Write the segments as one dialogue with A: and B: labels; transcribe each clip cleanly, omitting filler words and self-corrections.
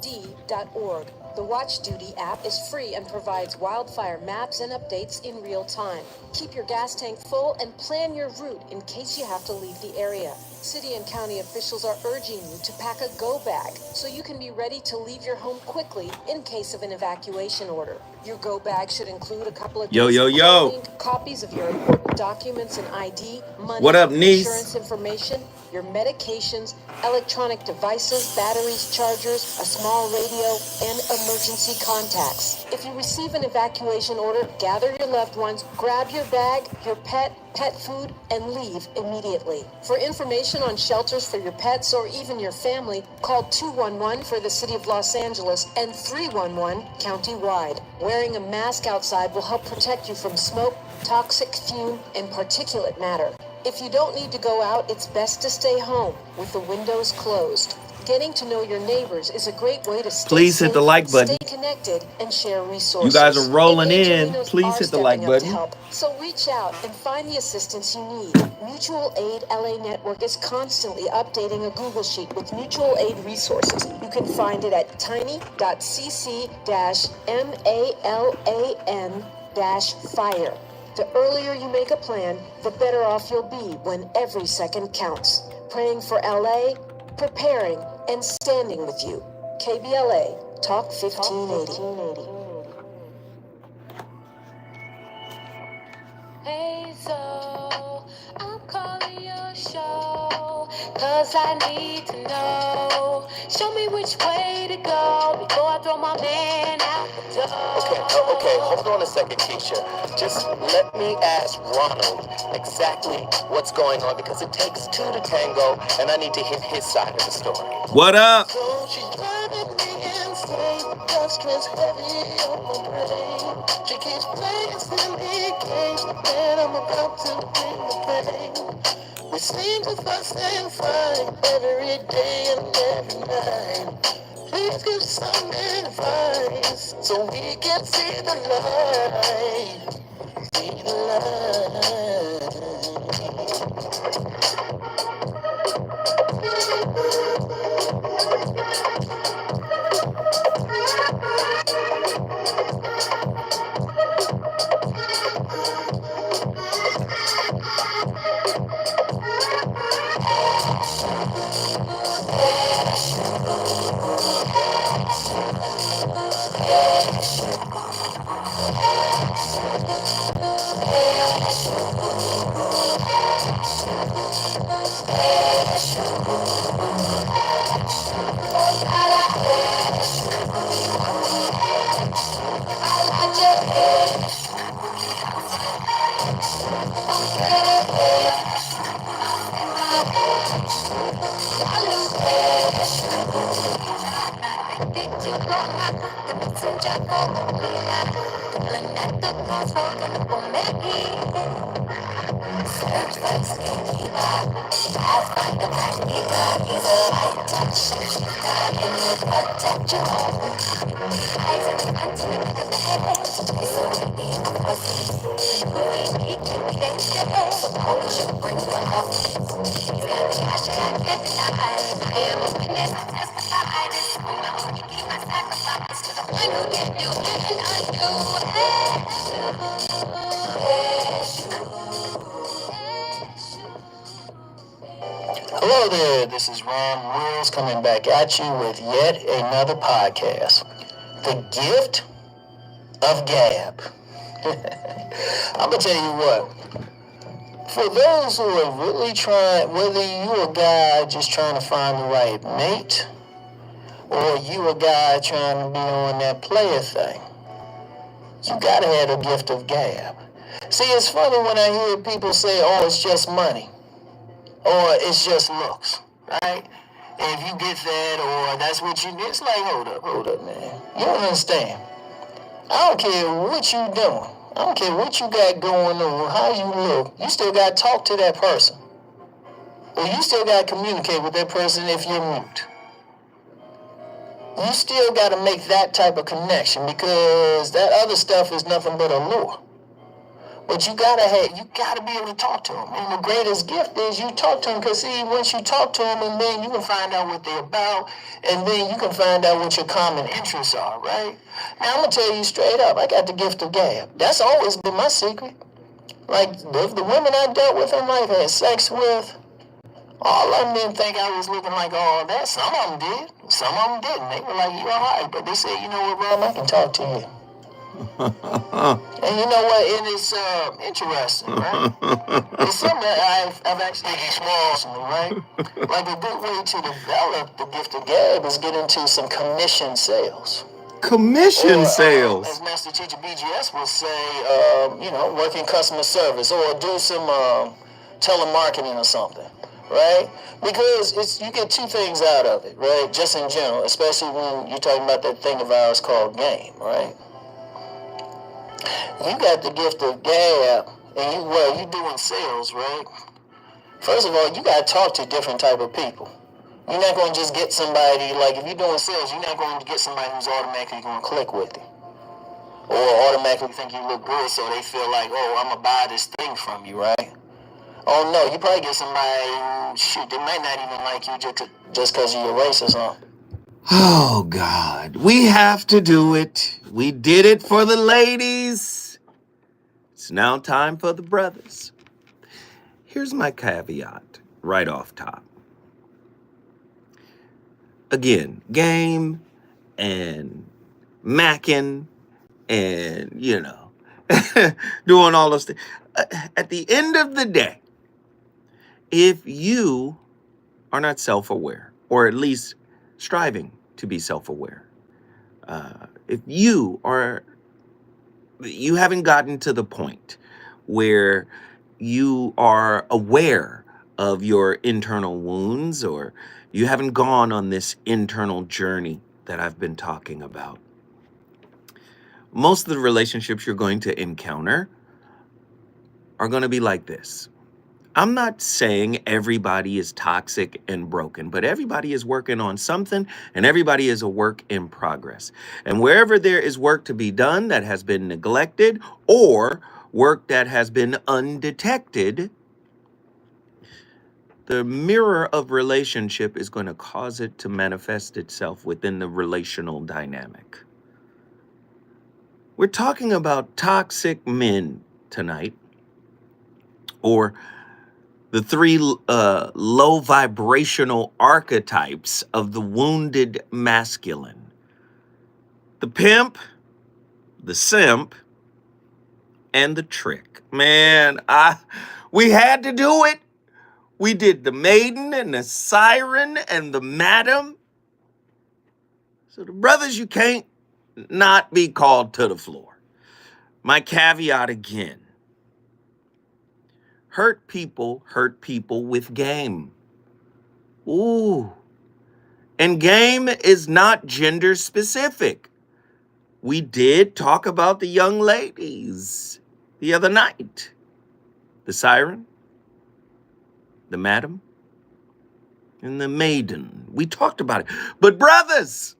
A: watchd.org. The Watch Duty app is free and provides wildfire maps and updates in real time. Keep your gas tank full and plan your route in case you have to leave the area. City and county officials are urging you to pack a go bag so you can be ready to leave your home quickly in case of an evacuation order. Your go bag should include a couple of clothing, copies of your important documents and ID, money,
B: what up, niece?
A: Insurance information, your medications, electronic devices, batteries, chargers, a small radio, and emergency contacts. If you receive an evacuation order, gather your loved ones, grab your bag, your pet food, and leave immediately. For information on shelters for your pets or even your family, call 211 for the City of Los Angeles and 311 county-wide. Wearing a mask outside will help protect you from smoke, toxic fume, and particulate matter. If you don't need to go out, it's best to stay home with the windows closed. Getting to know your neighbors is a great way to stay safe,
B: hit the like button.
A: stay connected, and share resources.
B: You guys are rolling in. Please hit the like button.
A: So reach out and find the assistance you need. Mutual Aid LA Network is constantly updating a Google Sheet with mutual aid resources. You can find it at tiny.cc-malan-fire. The earlier you make a plan, the better off you'll be when every second counts. Praying for LA, preparing, and standing with you. KBLA, Talk 1580.
C: Hey, so I'm calling your show, 'cause I need to know. Show me which way to go before I throw my man out the door.
D: Okay, hold on a second, Keisha. Just let me ask Ronald exactly what's going on, because it takes two to tango, and I need to hear his side of the story.
B: What up?
D: So she's driving me insane, got stress heavy on my brain. She keeps playing silly games, and I'm about to bring the pain. We seem to fuss and fight every day and every night. Please give some advice so we can see the light. See the light. Hello there, this is Ron Wills coming back at you with yet another podcast. The Gift of Gab. I'm going to tell you what, for those who are really trying, whether you're a guy just trying to find the right mate, or you a guy trying to be on that player thing, you got to have the gift of gab. See, it's funny when I hear people say, oh, it's just money, or it's just looks, right? And if you get that, or that's what you need, it's like, hold up, man. You don't understand. I don't care what you doing. I don't care what you got going on, how you look. You still got to talk to that person. Or you still got to communicate with that person if you're mute. You still got to make that type of connection, because that other stuff is nothing but a lure. But you gotta be able to talk to them. And the greatest gift is you talk to them, because see, once you talk to them, and then you can find out what they're about, and then you can find out what your common interests are, right? Now I'm gonna tell you straight up, I got the gift of gab. That's always been my secret. Like the women I dealt with in life, had sex with, all of them didn't think I was looking like all that. Some of them did. Some of them didn't. They were like, "You all right?" But they said, "You know what, Ram, I can talk to you." And you know what? And it's interesting, right? It's something that I've actually experienced, right? Like a good way to develop the gift of gab is get into some commission sales.
B: Commission sales.
D: As Master Teacher BGS would say, work in customer service, or do some telemarketing or something, right? Because you get two things out of it, right? Just in general, especially when you're talking about that thing of ours called game, right? You got the gift of gab, and you're doing sales, right? First of all, you got to talk to different type of people. You're not going to just get somebody, like if you're doing sales, you're not going to get somebody who's automatically going to click with you. Or automatically think you look good, so they feel like, oh, I'm going to buy this thing from you, right? Oh, no, you probably get somebody who, they might not even like you just because you're racist, huh?
B: Oh, God. We have to do it. We did it for the ladies. It's now time for the brothers. Here's my caveat right off top. Again, game and macking and, doing all those things. At the end of the day, if you are not self-aware, or at least striving to be self-aware, if you haven't gotten to the point where you are aware of your internal wounds, or you haven't gone on this internal journey that I've been talking about, most of the relationships you're going to encounter are going to be like this. I'm not saying everybody is toxic and broken, but everybody is working on something, and everybody is a work in progress. And wherever there is work to be done that has been neglected, or work that has been undetected, the mirror of relationship is going to cause it to manifest itself within the relational dynamic. We're talking about toxic men tonight, or the three low vibrational archetypes of the wounded masculine: the pimp, the simp, and the trick. Man, we had to do it. We did the maiden and the siren and the madam. So the brothers, you can't not be called to the floor. My caveat again: hurt people with game. Ooh. And game is not gender specific. We did talk about the young ladies the other night. The siren, the madam, and the maiden. We talked about it. But brothers,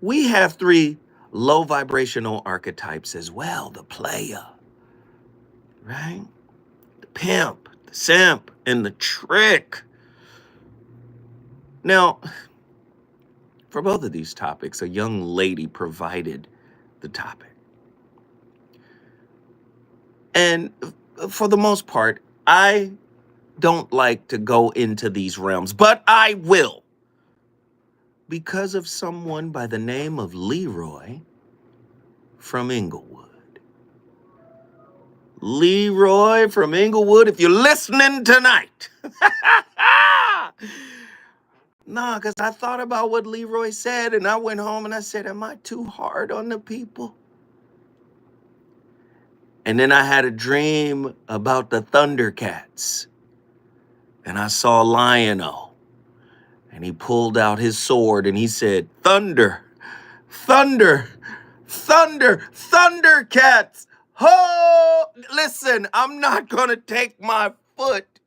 B: we have three low vibrational archetypes as well. The player, right? The pimp, the simp, and the trick. Now, for both of these topics, a young lady provided the topic. And for the most part, I don't like to go into these realms, but I will, because of someone by the name of Leroy from Inglewood. Leroy from Inglewood, if you're listening tonight. Nah, because I thought about what Leroy said, and I went home and I said, am I too hard on the people? And then I had a dream about the Thundercats. And I saw Lion-O. And he pulled out his sword and he said, thunder, thunder, thunder, Thundercats. Ho! Listen, I'm not going to take my foot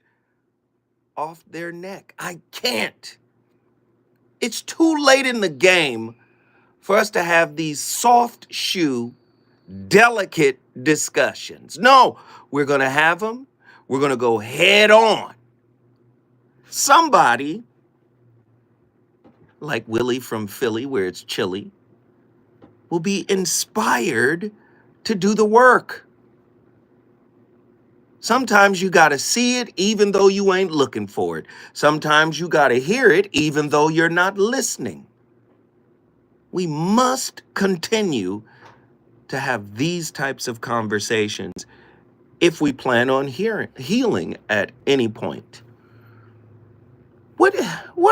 B: off their neck. I can't. It's too late in the game for us to have these soft shoe delicate discussions. No, we're going to have them. We're going to go head on. Somebody like Willie from Philly, where it's chilly, will be inspired to do the work. Sometimes you got to see it even though you ain't looking for it. Sometimes you got to hear it even though you're not listening. We must continue to have these types of conversations if we plan on healing at any point. What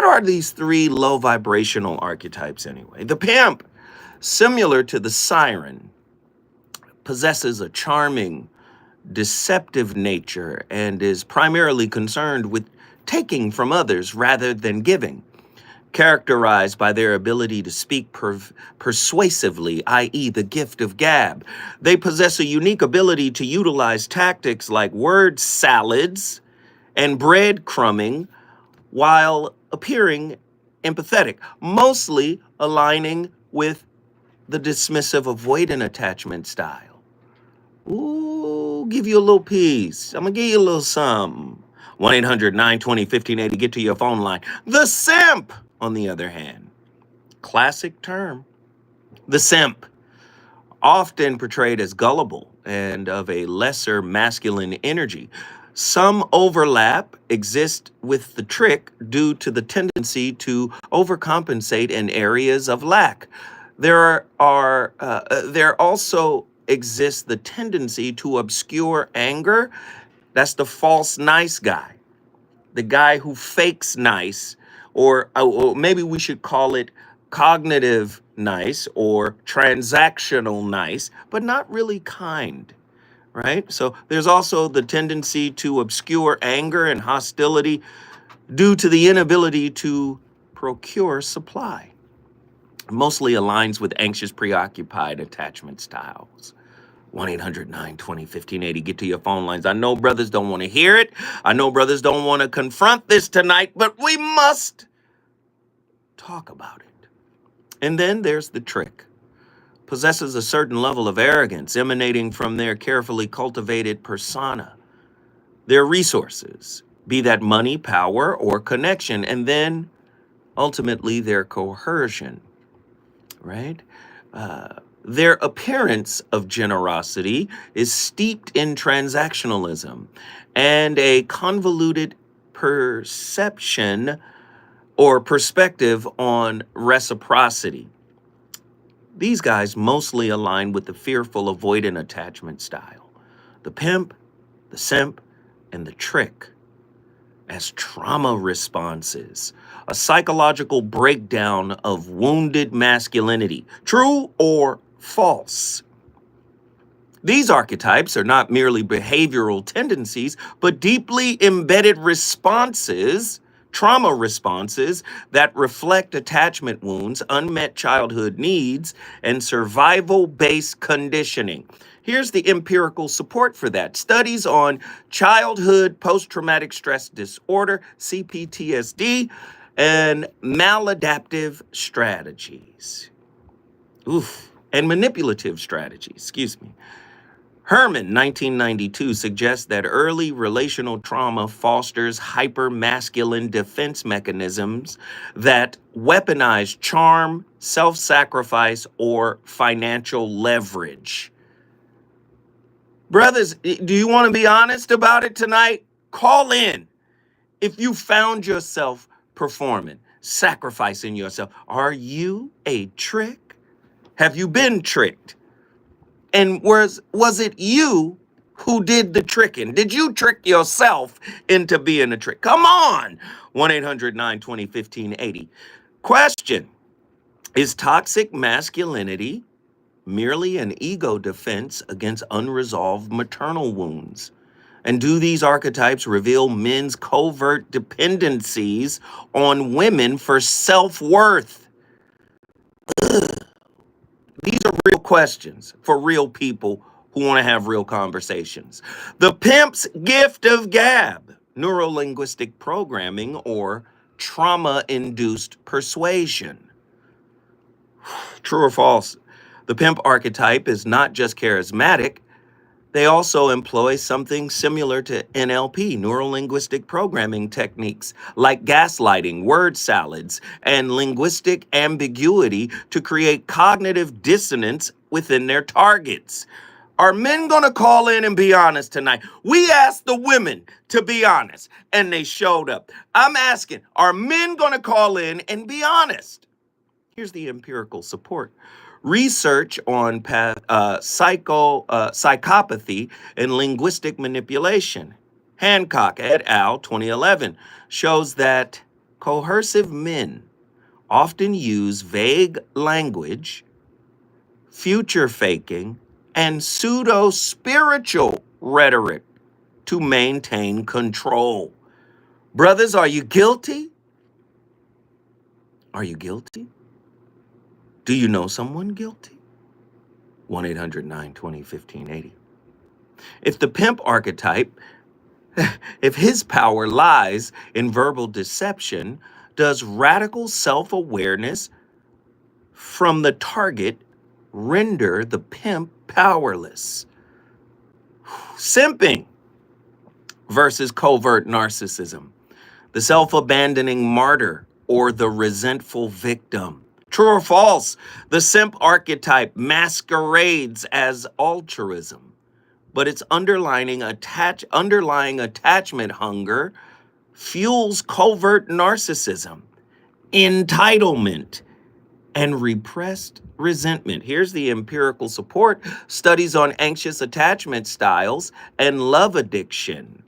B: are these three low vibrational archetypes anyway? The pimp, similar to the siren, possesses a charming, deceptive nature and is primarily concerned with taking from others rather than giving, characterized by their ability to speak persuasively, i.e. the gift of gab. They possess a unique ability to utilize tactics like word salads and breadcrumbing while appearing empathetic, mostly aligning with the dismissive avoidant attachment style. Ooh, give you a little piece. I'm going to give you a little something. 1-800-920-1580, get to your phone line. The SIMP, on the other hand, classic term. The SIMP, often portrayed as gullible and of a lesser masculine energy. Some overlap exists with the trick due to the tendency to overcompensate in areas of lack. There also exists the tendency to obscure anger. That's the false nice guy, the guy who fakes nice, or maybe we should call it cognitive nice or transactional nice, but not really kind. Right? So there's also the tendency to obscure anger and hostility due to the inability to procure supply. Mostly aligns with anxious, preoccupied attachment styles. 1-800-920-1580. Get to your phone lines. I know brothers don't want to hear it. I know brothers don't want to confront this tonight, but we must talk about it. And then there's the trick. Possesses a certain level of arrogance emanating from their carefully cultivated persona, their resources, be that money, power, or connection, and then ultimately their coercion, right? Their appearance of generosity is steeped in transactionalism and a convoluted perception or perspective on reciprocity. These guys mostly align with the fearful avoidant attachment style. The pimp, the simp, and the trick as trauma responses, a psychological breakdown of wounded masculinity, true or false. These archetypes are not merely behavioral tendencies, but deeply embedded responses, trauma responses that reflect attachment wounds, unmet childhood needs, and survival-based conditioning. Here's the empirical support for that. Studies on childhood post-traumatic stress disorder, CPTSD, and maladaptive strategies. And manipulative strategies, Herman, 1992, suggests that early relational trauma fosters hyper-masculine defense mechanisms that weaponize charm, self-sacrifice, or financial leverage. Brothers, do you want to be honest about it tonight? Call in if you found yourself performing, sacrificing yourself. Are you a trick? Have you been tricked? And was it you who did the tricking? Did you trick yourself into being a trick? Come on. 1-800-920-1580. Question: is toxic masculinity merely an ego defense against unresolved maternal wounds? And do these archetypes reveal men's covert dependencies on women for self-worth? These are real questions for real people who want to have real conversations. The pimp's gift of gab, neuro-linguistic programming, or trauma-induced persuasion. True or false? The pimp archetype is not just charismatic, they also employ something similar to NLP, neuro-linguistic programming techniques, like gaslighting, word salads, and linguistic ambiguity to create cognitive dissonance within their targets. Are men going to call in and be honest tonight? We asked the women to be honest, and they showed up. I'm asking, are men going to call in and be honest? Here's the empirical support. Research on psychopathy and linguistic manipulation, Hancock et al. 2011, shows that coercive men often use vague language, future faking, and pseudo-spiritual rhetoric to maintain control. Brothers, are you guilty? Are you guilty? Do you know someone guilty? 1-800-920-1580. If the pimp archetype, if his power lies in verbal deception, does radical self-awareness from the target render the pimp powerless? Simping versus covert narcissism. The self-abandoning martyr or the resentful victim. True or false? The simp archetype masquerades as altruism, but its underlying attachment hunger fuels covert narcissism, entitlement, and repressed resentment. Here's the empirical support. Studies on anxious attachment styles and love addiction.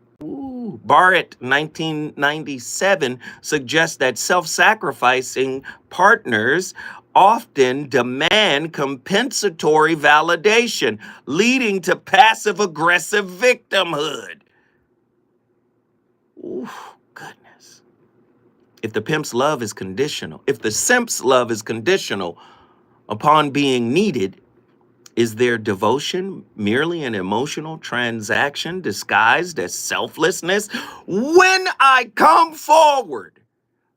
B: Barrett, 1997, suggests that self-sacrificing partners often demand compensatory validation, leading to passive-aggressive victimhood. Ooh, goodness. If the pimp's love is conditional, if the simp's love is conditional upon being needed, is their devotion merely an emotional transaction disguised as selflessness? When I come forward,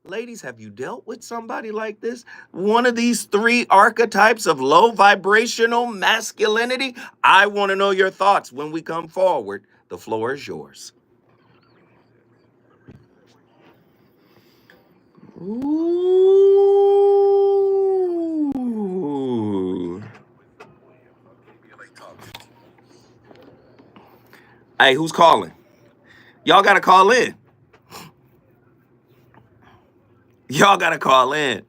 B: ladies, have you dealt with somebody like this? One of these three archetypes of low vibrational masculinity? I want to know your thoughts when we come forward. The floor is yours. Ooh. Hey, who's calling? Y'all got to call in. Y'all got to call in.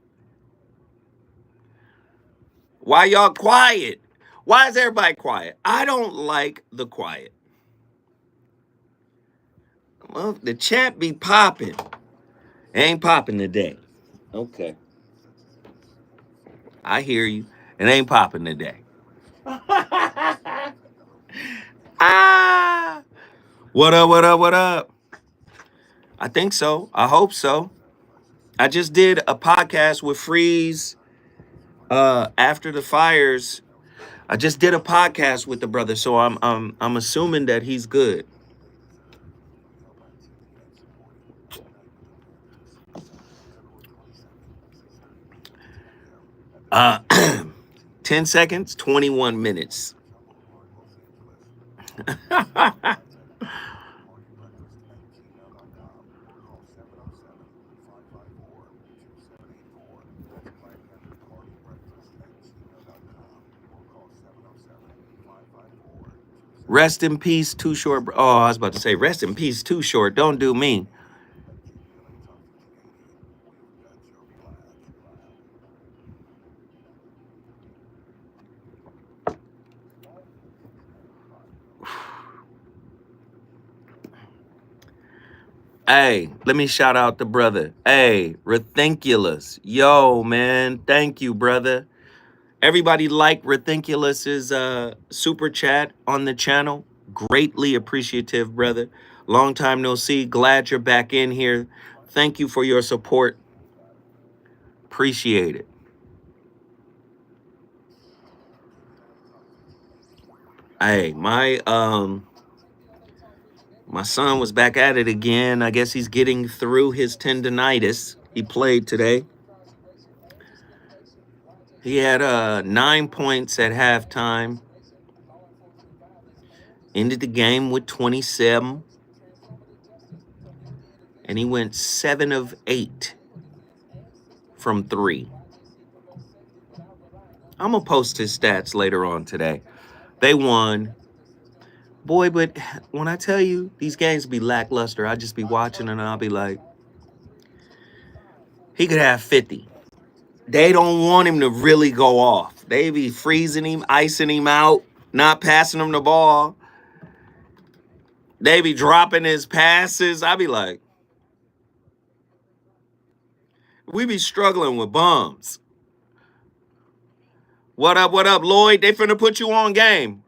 B: Why y'all quiet? Why is everybody quiet? I don't like the quiet. Well, the chat be popping. It ain't popping today. Okay. I hear you. It ain't popping today. Ah! What up, what up, what up? I think so. I hope so. I just did a podcast with Freeze after the fires. I just did a podcast with the brother, so I'm assuming that he's good. Uh 10 seconds, 21 minutes. Rest in peace, Too Short. Oh, I was about to say, rest in peace, Too Short. Don't do me. Hey, let me shout out the brother. Hey, Rethinkulous. Yo, man, thank you, brother. Everybody like Rethinkulous's super chat on the channel. Greatly appreciative, brother. Long time no see. Glad you're back in here. Thank you for your support. Appreciate it. Hey, my son was back at it again. I guess he's getting through his tendonitis. He played today. He had 9 points at halftime. Ended the game with 27. And he went 7 of 8 from 3. I'm going to post his stats later on today. They won. Boy, but when I tell you these games be lackluster, I just be watching and I'll be like, he could have 50. They don't want him to really go off. They be freezing him, icing him out, not passing him the ball. They be dropping his passes. I be like, we be struggling with bums. What up, Lloyd? They finna put you on game.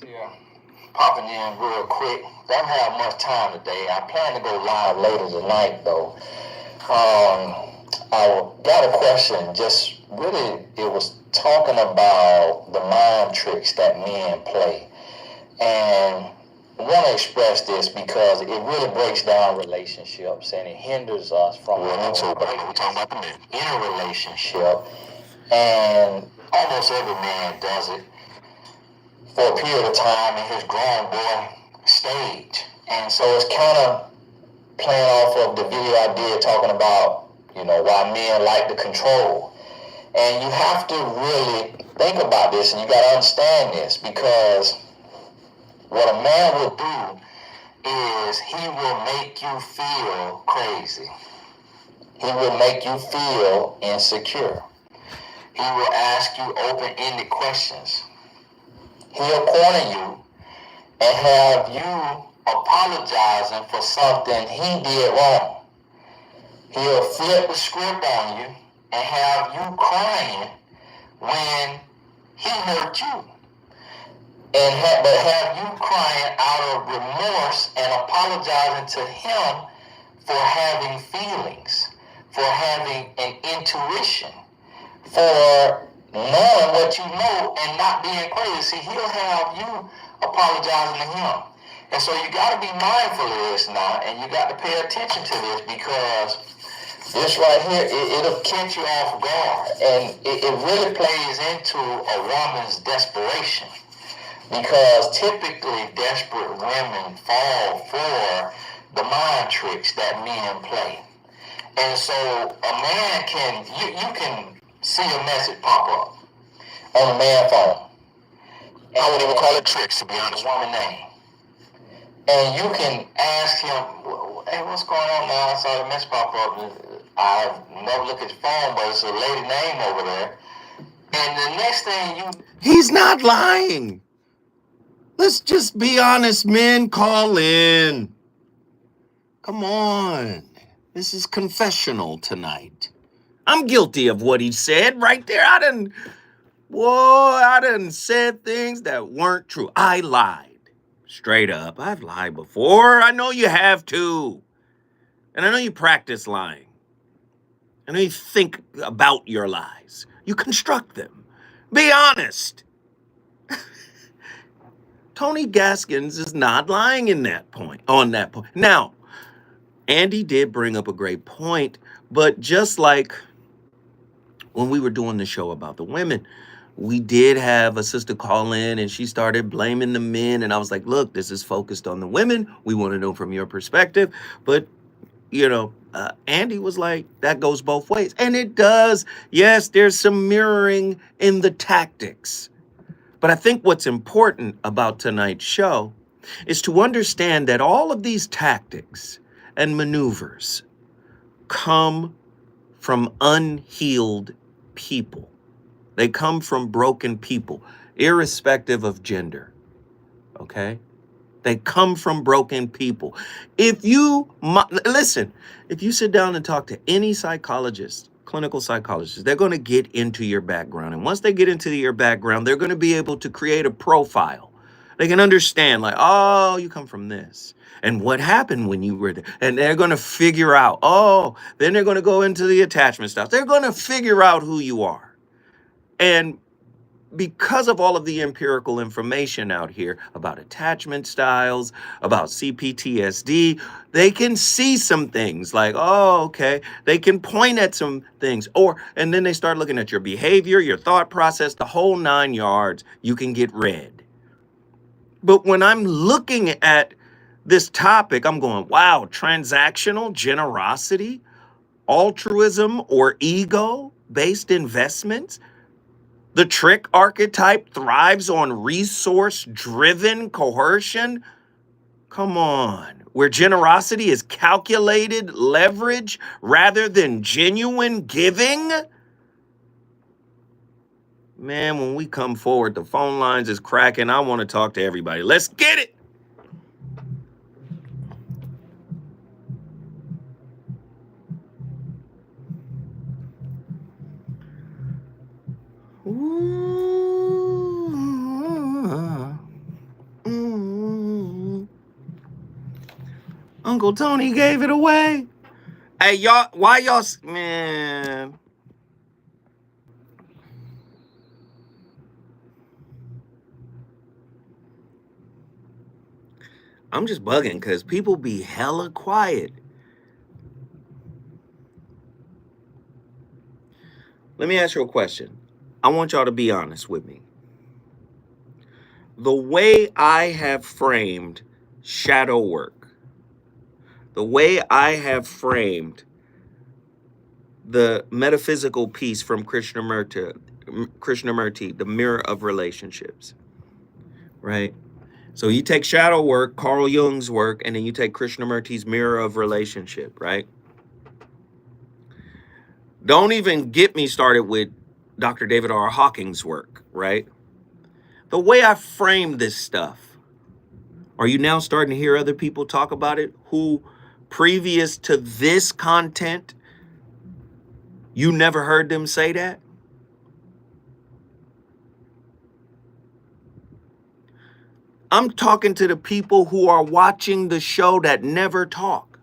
D: Here, popping in real quick. Don't have much time today. I plan to go live later tonight, though. I got a question. Just really, it was talking about the mind tricks that men play, and I want to express this because it really breaks down relationships and it hinders us from we're talking about the men in a relationship, and almost every man does it for a period of time in his grown boy stage. And so it's kind of playing off of the video I did talking about, why men like to control. And you have to really think about this, and you got to understand this, because what a man will do is he will make you feel crazy. He will make you feel insecure. He will ask you open-ended questions. He'll corner you and have you apologizing for something he did wrong. He'll flip the script on you and have you crying when he hurt you. But have you crying out of remorse and apologizing to him for having feelings, for having an intuition, for knowing what you know and not being crazy. He'll have you apologizing to him. And so you got to be mindful of this now, and you got to pay attention to this, because this right here, it'll catch you off guard. And it really plays into a woman's desperation, because typically desperate women fall for the mind tricks that men play. And so a man you can see a message pop up on a man phone. I wouldn't even call it tricks, to be honest. Woman name. And you can ask him, hey, what's going on, man? I saw the message pop up. I never look at the phone, but it's a lady name over there. And the next thing
B: He's not lying. Let's just be honest, men. Call in. Come on. This is confessional tonight. I'm guilty of what he said right there. Boy, I done said things that weren't true. I lied. Straight up. I've lied before. I know you have too. And I know you practice lying. I know you think about your lies. You construct them. Be honest. Tony Gaskins is not lying on that point. Now, Andy did bring up a great point, but just like when we were doing the show about the women, we did have a sister call in and she started blaming the men. And I was like, look, this is focused on the women. We want to know from your perspective. But, Andy was like, that goes both ways. And it does. Yes, there's some mirroring in the tactics. But I think what's important about tonight's show is to understand that all of these tactics and maneuvers come from unhealed people. They come from broken people, irrespective of gender, okay? They come from broken people. If you sit down and talk to any psychologist, clinical psychologist, they're going to get into your background. And once they get into your background, they're going to be able to create a profile. They can understand, like, oh, you come from this. And what happened when you were there? And they're going to figure out, then they're going to go into the attachment stuff. They're going to figure out who you are. And because of all of the empirical information out here about attachment styles, about CPTSD, they can see some things like, okay. They can point at some things. And then they start looking at your behavior, your thought process, the whole 9 yards. You can get read. But when I'm looking at this topic, I'm going, wow, transactional generosity, altruism or ego-based investments. The trick archetype thrives on resource-driven coercion. Come on. Where generosity is calculated leverage rather than genuine giving. Man, when we come forward, the phone lines is cracking. I want to talk to everybody. Let's get it. Uncle Tony gave it away. Hey, y'all, man. I'm just bugging because people be hella quiet. Let me ask you a question. I want y'all to be honest with me. The way I have framed shadow work, the way I have framed the metaphysical piece from Krishnamurti, the mirror of relationships, right? So you take shadow work, Carl Jung's work, and then you take Krishnamurti's mirror of relationship, right? Don't even get me started with Dr. David R. Hawking's work, right? The way I frame this stuff, are you now starting to hear other people talk about it who previous to this content, you never heard them say that? I'm talking to the people who are watching the show that never talk.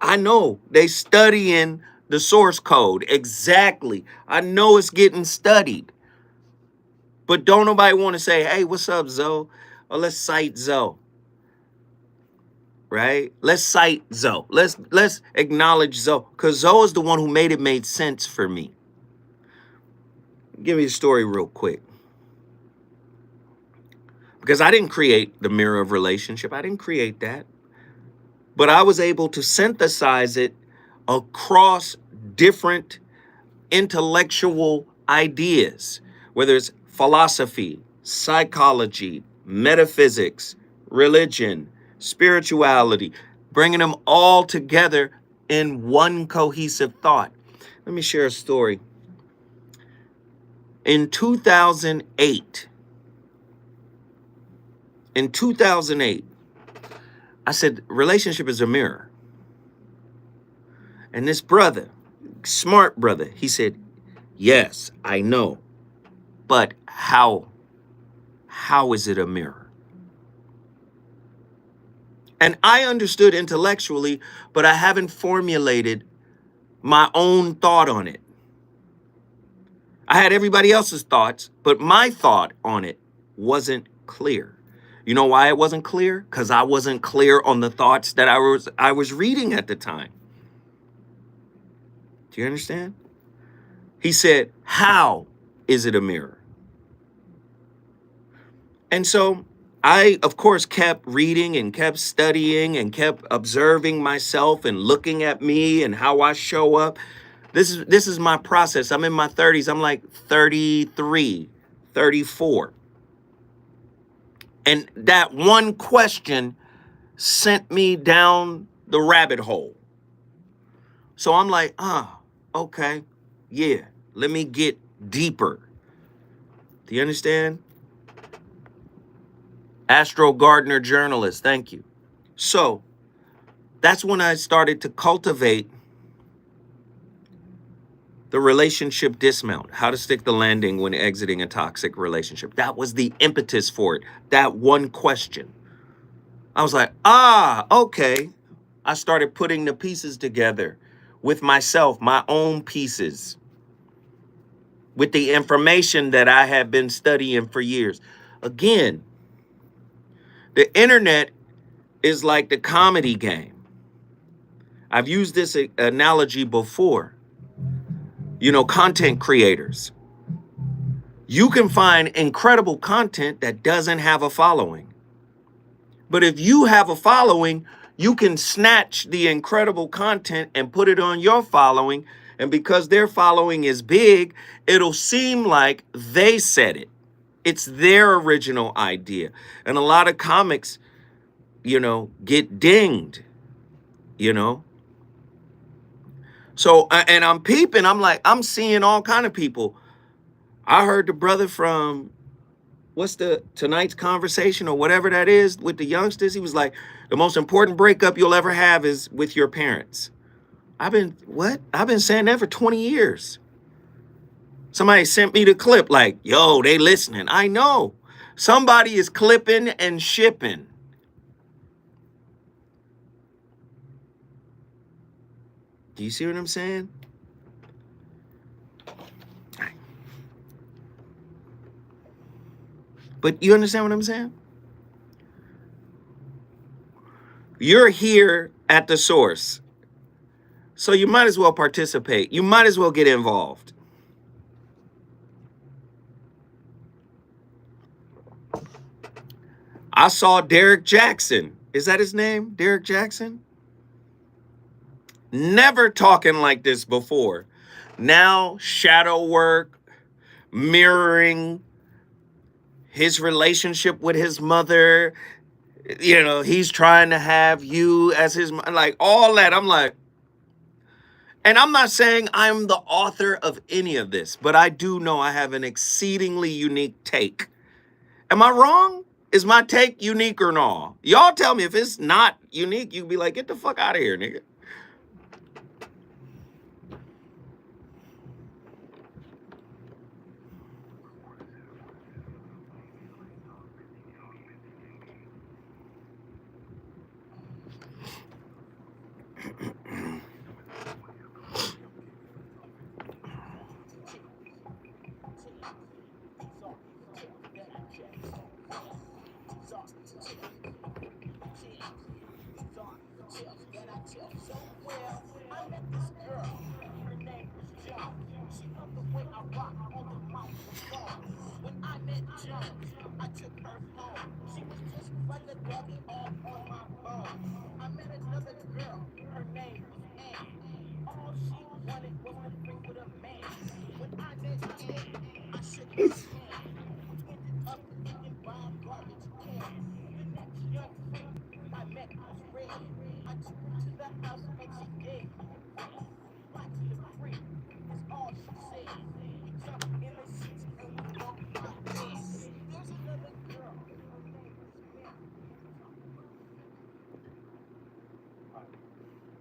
B: I know they studying the source code. Exactly. I know it's getting studied. But don't nobody want to say, hey, what's up, Zoe? Or let's cite Zoe. Right? Let's cite Zoe. Let's acknowledge Zoe. Because Zoe is the one who made sense for me. Give me a story real quick. Because I didn't create the mirror of relationship. I didn't create that. But I was able to synthesize it across different intellectual ideas, whether it's philosophy, psychology, metaphysics, religion, spirituality, bringing them all together in one cohesive thought. Let me share a story. In 2008, I said, relationship is a mirror. And this brother, smart brother, he said, yes, I know. But how is it a mirror? And I understood intellectually, but I haven't formulated my own thought on it. I had everybody else's thoughts, but my thought on it wasn't clear. You know why it wasn't clear? Because I wasn't clear on the thoughts that I was reading at the time. Do you understand? He said, how is it a mirror? And so I, of course, kept reading and kept studying and kept observing myself and looking at me and how I show up. This is my process. I'm in my 30s. I'm like 33, 34. And that one question sent me down the rabbit hole. So I'm like, okay, yeah, let me get deeper. Do you understand? Astro Gardner journalist, thank you. So that's when I started to cultivate the relationship dismount, how to stick the landing when exiting a toxic relationship. That was the impetus for it, that one question. I was like, okay. I started putting the pieces together with myself, my own pieces, with the information that I had been studying for years. Again, the internet is like the comedy game. I've used this analogy before. You know, content creators. You can find incredible content that doesn't have a following. But if you have a following, you can snatch the incredible content and put it on your following. And because their following is big, it'll seem like they said it. It's their original idea. And a lot of comics, get dinged, So, and I'm peeping, I'm seeing all kind of people. I heard the brother from, what's the tonight's conversation or whatever that is with the youngsters. He was like, the most important breakup you'll ever have is with your parents. I've been saying that for 20 years. Somebody sent me the clip like, yo, they listening. I know. Somebody is clipping and shipping. Do you see what I'm saying? But you understand what I'm saying? You're here at the source. So you might as well participate. You might as well get involved. I saw Derek Jackson. Is that his name? Derek Jackson? Never talking like this before. Now shadow work, mirroring his relationship with his mother. He's trying to have you as his, like all that. I'm like, and I'm not saying I'm the author of any of this, but I do know I have an exceedingly unique take. Am I wrong? Is my take unique or no? Y'all tell me if it's not unique, you be like, get the fuck out of here, nigga.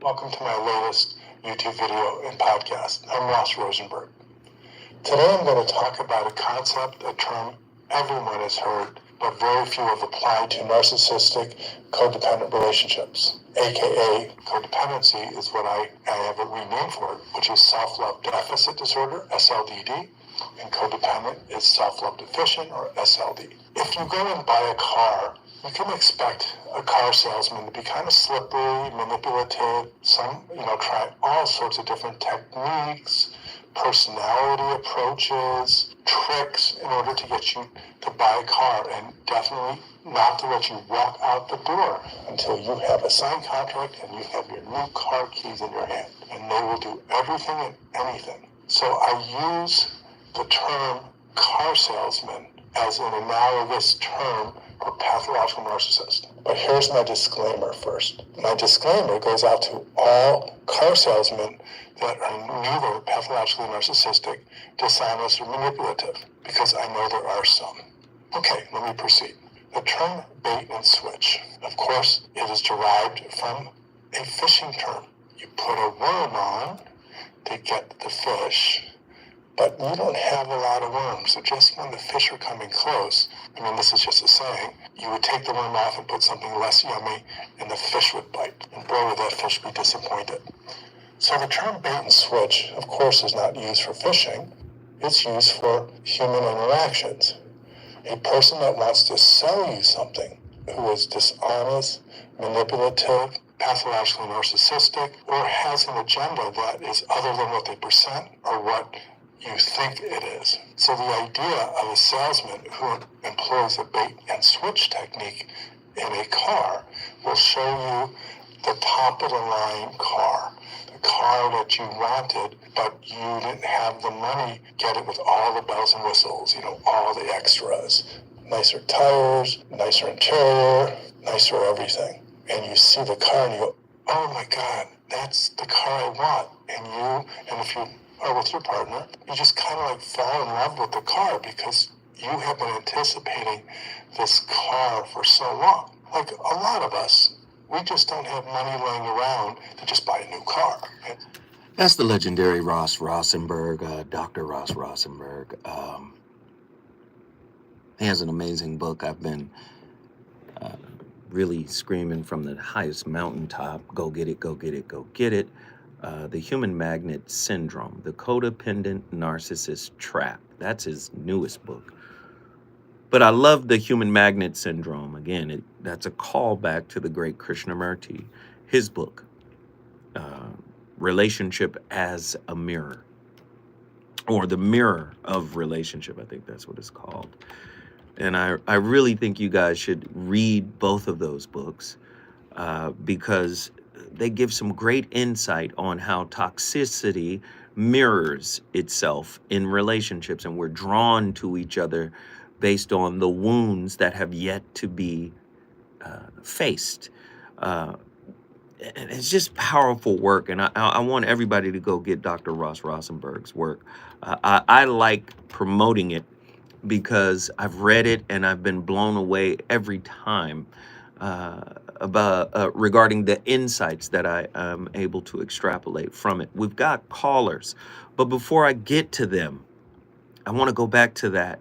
E: Welcome to my latest YouTube video and podcast. I'm Ross Rosenberg. Today I'm going to talk about a concept, a term everyone has heard, but very few have applied to narcissistic codependent relationships, aka codependency is what I have a rename for it, which is self-love deficit disorder, SLDD, and codependent is self-love deficient, or SLD. If you go and buy a car, you can expect a car salesman to be kind of slippery, manipulative, try all sorts of different techniques, personality approaches, tricks in order to get you to buy a car, and definitely not to let you walk out the door until you have a signed contract and you have your new car keys in your hand. And they will do everything and anything. So I use the term car salesman as an analogous term for pathological narcissist. But here's my disclaimer first. My disclaimer goes out to all car salesmen that are neither pathologically narcissistic, dishonest, or manipulative, because I know there are some. Okay, let me proceed. The term bait and switch, of course, it is derived from a fishing term. You put a worm on to get the fish, but you don't have a lot of worms. So just when the fish are coming close, this is just a saying, you would take the worm off and put something less yummy, and the fish would bite. And boy, would that fish be disappointed. So the term bait and switch, of course, is not used for fishing. It's used for human interactions. A person that wants to sell you something who is dishonest, manipulative, pathologically narcissistic, or has an agenda that is other than what they present or what you think it is. So the idea of a salesman who employs a bait and switch technique in a car will show you the top of the line car, the car that you wanted, but you didn't have the money, get it with all the bells and whistles, all the extras, nicer tires, nicer interior, nicer everything. And you see the car and you go, oh my God, that's the car I want. And if you are with your partner, you just kind of fall in love with the car because you have been anticipating this car for so long. Like a lot of us, we just don't have money laying around to just buy a new car.
B: That's the legendary Ross Rosenberg, Dr. Ross Rosenberg. He has an amazing book. I've been really screaming from the highest mountaintop, go get it, go get it, go get it. The Human Magnet Syndrome, the Codependent Narcissist Trap. That's his newest book. But I love the Human Magnet Syndrome. Again, that's a callback to the great Krishnamurti, his book, Relationship as a Mirror, or the Mirror of Relationship. I think that's what it's called. And I really think you guys should read both of those books because they give some great insight on how toxicity mirrors itself in relationships, and we're drawn to each other based on the wounds that have yet to be faced. And it's just powerful work, and I want everybody to go get Dr. Ross Rosenberg's work. I like promoting it because I've read it and I've been blown away every time about regarding the insights that I am able to extrapolate from it. We've got callers, but before I get to them, I want to go back to that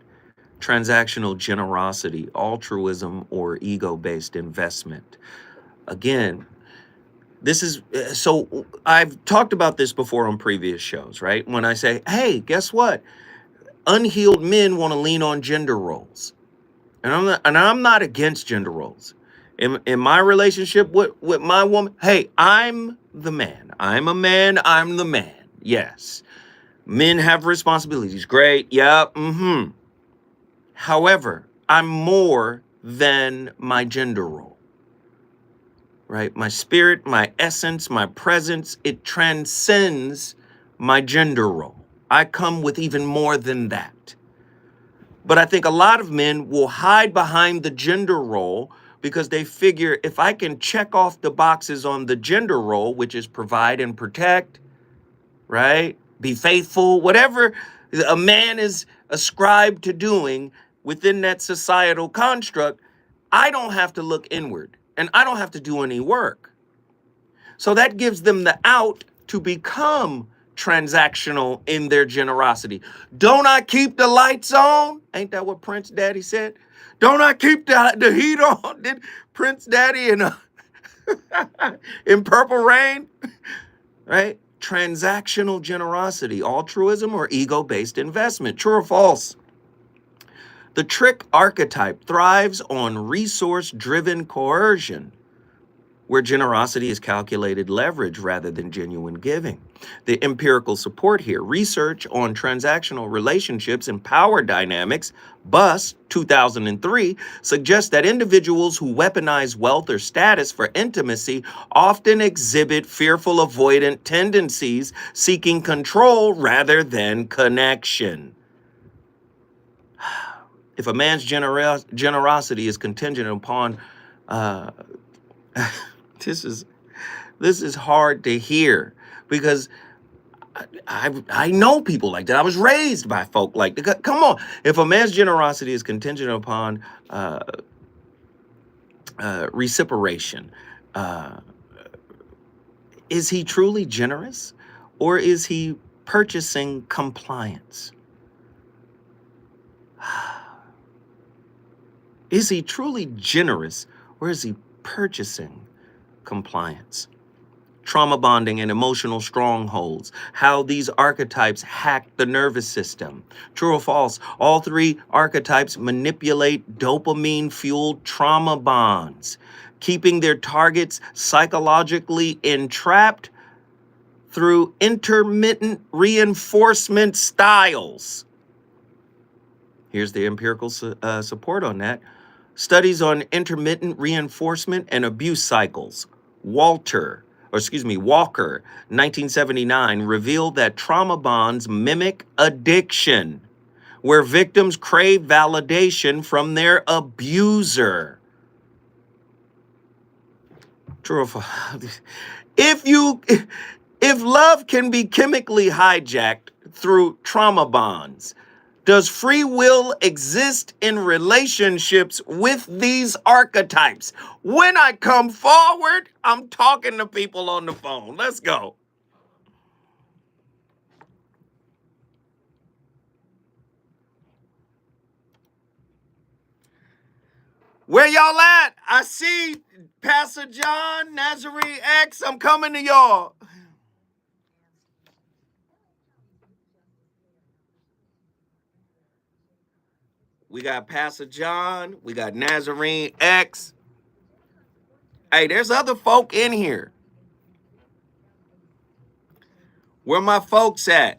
B: transactional generosity, altruism, or ego-based investment. Again, this is, so I've talked about this before on previous shows, right? When I say, hey, guess what? Unhealed men want to lean on gender roles. And I'm not against gender roles. In my relationship with my woman, hey, I'm the man. I'm a man. I'm the man. Yes. Men have responsibilities. Great. Yeah. However, I'm more than my gender role. Right? My spirit, my essence, my presence, it transcends my gender role. I come with even more than that. But I think a lot of men will hide behind the gender role because they figure if I can check off the boxes on the gender role, which is provide and protect, right? Be faithful, whatever a man is ascribed to doing within that societal construct, I don't have to look inward and I don't have to do any work. So that gives them the out to become transactional in their generosity. Don't I keep the lights on? Ain't that what Prince Daddy said? Don't I keep the heat on? Did Prince Daddy in Purple Rain? Right? Transactional generosity, altruism or ego-based investment. True or false? The trick archetype thrives on resource-driven coercion, where generosity is calculated leverage rather than genuine giving. The empirical support here, research on transactional relationships and power dynamics, BUS 2003, suggests that individuals who weaponize wealth or status for intimacy often exhibit fearful avoidant tendencies, seeking control rather than connection. If a man's generosity is contingent upon this is hard to hear, because I know people like that. I was raised by folk like that. Come on. If a man's generosity is contingent upon reciprocation, is he truly generous, or is he purchasing compliance? Is he truly generous, or is he purchasing compliance? Trauma bonding and emotional strongholds, how these archetypes hack the nervous system. True or false? All three archetypes manipulate dopamine-fueled trauma bonds, keeping their targets psychologically entrapped through intermittent reinforcement styles. Here's the empirical support on that. Studies on intermittent reinforcement and abuse cycles. Walker, 1979, revealed that trauma bonds mimic addiction, where victims crave validation from their abuser. True or false? If love can be chemically hijacked through trauma bonds, does free will exist in relationships with these archetypes? When I come forward, I'm talking to people on the phone. Let's go. Where y'all at? I see Pastor John, Nazarene X. I'm coming to y'all. We got Pastor John. We got Nazarene X. Hey, there's other folk in here. Where my folks at?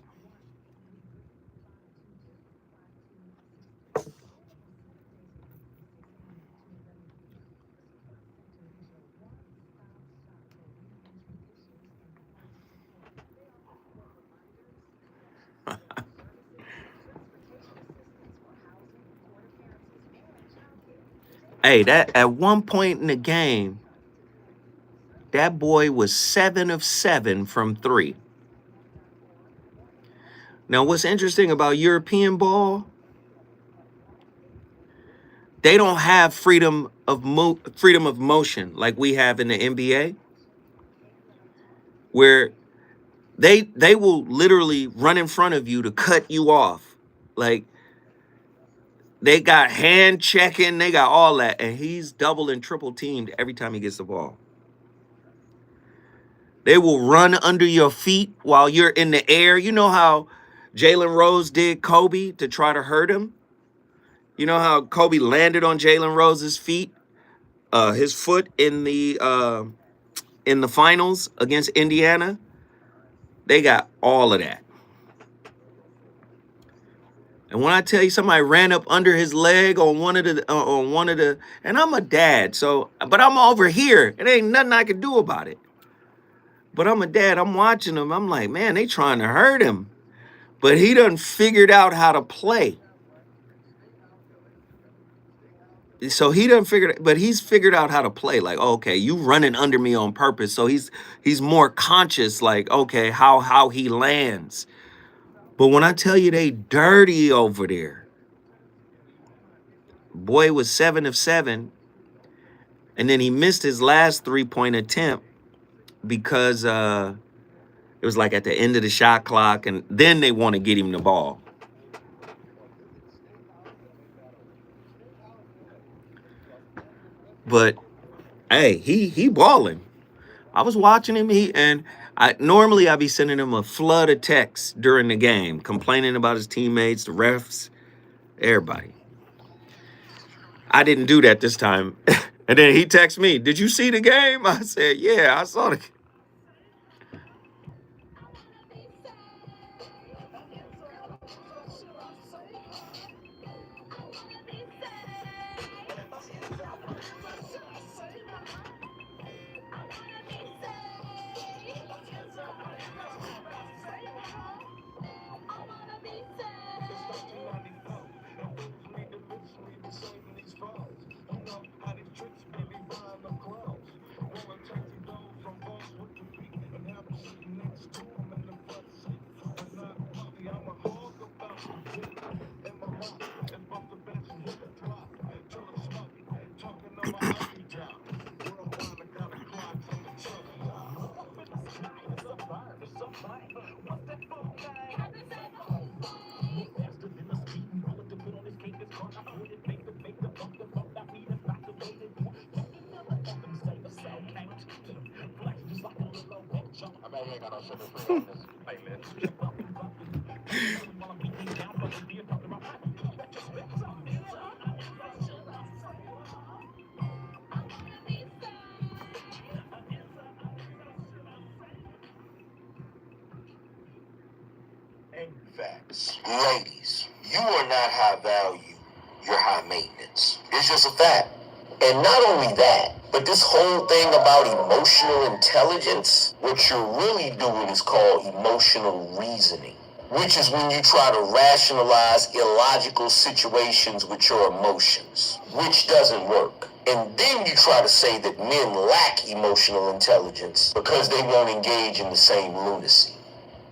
B: Hey, that at one point in the game, that boy was 7 of 7 from 3. Now, what's interesting about European ball, they don't have freedom of motion like we have in the NBA, where they will literally run in front of you to cut you off. Like, they got hand checking, they got all that, and he's double and triple teamed every time he gets the ball. They will run under your feet while you're in the air. You know how Jalen Rose did Kobe to try to hurt him? You know how Kobe landed on Jalen Rose's feet, his foot in the finals against Indiana? They got all of that. And when I tell you somebody ran up under his leg on one of the, and I'm a dad, so, but I'm over here. It ain't nothing I can do about it. But I'm a dad, I'm watching them. I'm like, man, they trying to hurt him. But he done figured out how to play. So he done figured, but he's figured out how to play. Like, okay, you running under me on purpose. So he's more conscious, like, okay, how he lands. But when I tell you they dirty over there, boy was 7 of 7, and then he missed his last 3-point attempt because It was like at the end of the shot clock, and then they want to get him the ball. But hey, he balling. I was watching him. Normally I'd be sending him a flood of texts during the game, complaining about his teammates, the refs, everybody. I didn't do that this time. And then he texted me, "Did you see the game?" I said, "Yeah, I saw the."
D: Facts. Ladies, you are not high value, you're high maintenance. It's just a fact. And not only that, but this whole thing about emotional intelligence, what you're really doing is called emotional reasoning, which is when you try to rationalize illogical situations with your emotions, which doesn't work. And then you try to say that men lack emotional intelligence because they won't engage in the same lunacy.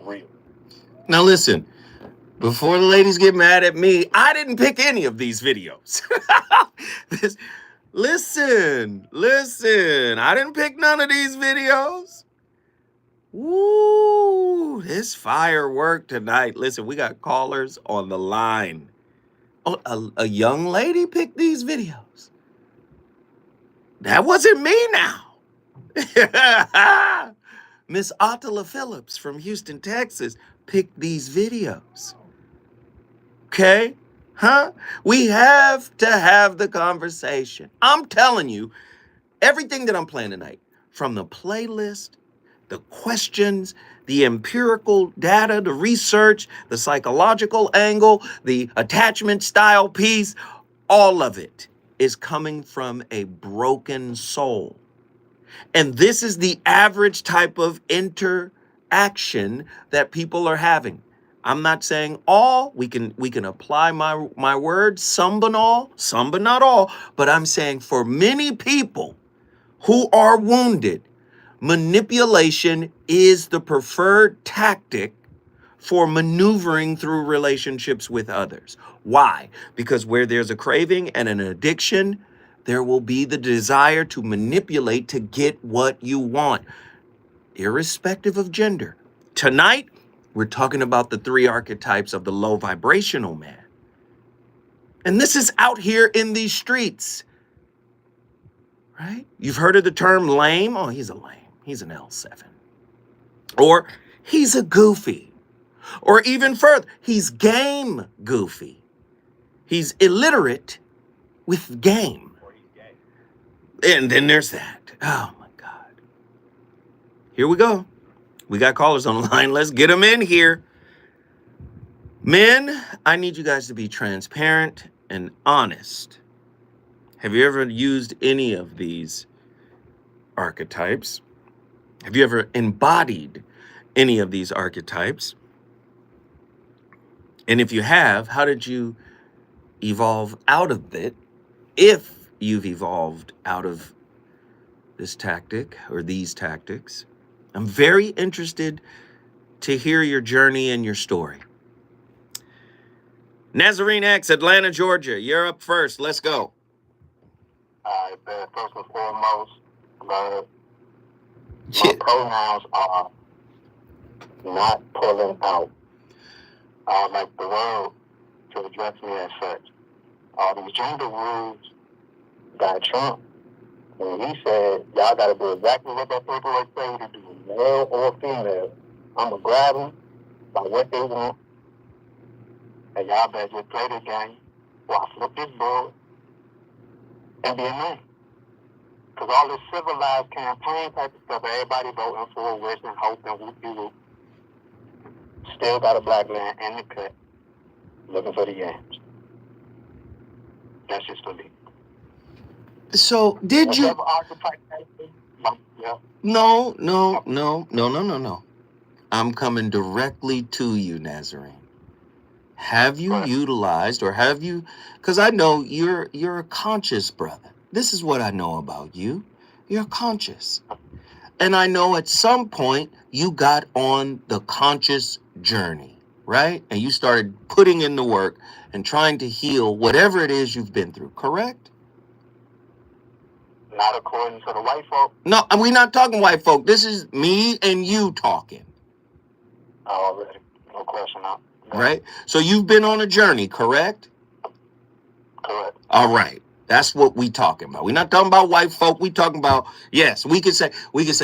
D: Real.
B: Now listen, before the ladies get mad at me, I didn't pick any of these videos. Listen, I didn't pick none of these videos. Woo, this firework tonight. Listen, we got callers on the line. Oh, a young lady picked these videos. That wasn't me now. Miss Attila Phillips from Houston, Texas picked these videos. Okay? Huh? We have to have the conversation. I'm telling you, everything that I'm playing tonight, from the playlist, the questions, the empirical data, the research, the psychological angle, the attachment style piece, all of it is coming from a broken soul. And this is the average type of interaction that people are having. I'm not saying all. We can apply my words, some but all, some but not all. But I'm saying for many people who are wounded, manipulation is the preferred tactic for maneuvering through relationships with others. Why? Because where there's a craving and an addiction, there will be the desire to manipulate to get what you want, irrespective of gender. Tonight, we're talking about the 3 archetypes of the low vibrational man. And this is out here in these streets, right? You've heard of the term lame? Oh, he's a lame. He's an L7. Or he's a goofy. Or even further, he's game goofy. He's illiterate with game. And then there's that. Oh my God. Here we go. We got callers on the line. Let's get them in here. Men, I need you guys to be transparent and honest. Have you ever used any of these archetypes? Have you ever embodied any of these archetypes? And if you have, how did you evolve out of it? If you've evolved out of this tactic or these tactics, I'm very interested to hear your journey and your story. Nazarene X, Atlanta, Georgia. You're up first. Let's go.
F: All right, man. First and foremost, my pronouns are not pulling out. I would like the world to address me as such. All these gender rules got Trump when he said, y'all got to do exactly what that paperwork say you to do, male or female. I'm going to grab them by what they want, and y'all better just play this game while I flip this board and be a man. Because all this civilized campaign type of stuff, everybody voting for, wishing, hoping, whoop-de-whoop, still got a black man in the cut looking for the yams. That's just for me.
B: So did you?
F: Whatever archetype that is, yeah.
B: No. I'm coming directly to you, Nazarene. Have you utilized, or have you? Because I know you're a conscious brother. This is what I know about you. You're conscious. And I know at some point you got on the conscious journey, right? And you started putting in the work and trying to heal whatever it is you've been through, correct?
F: Not according to the white folk.
B: No, we're not talking white folk. This is me and you talking.
F: Already. No question now.
B: Right? So you've been on a journey, correct?
F: Correct.
B: All right. That's what we talking about. We're not talking about white folk. We talking about, yes, we could say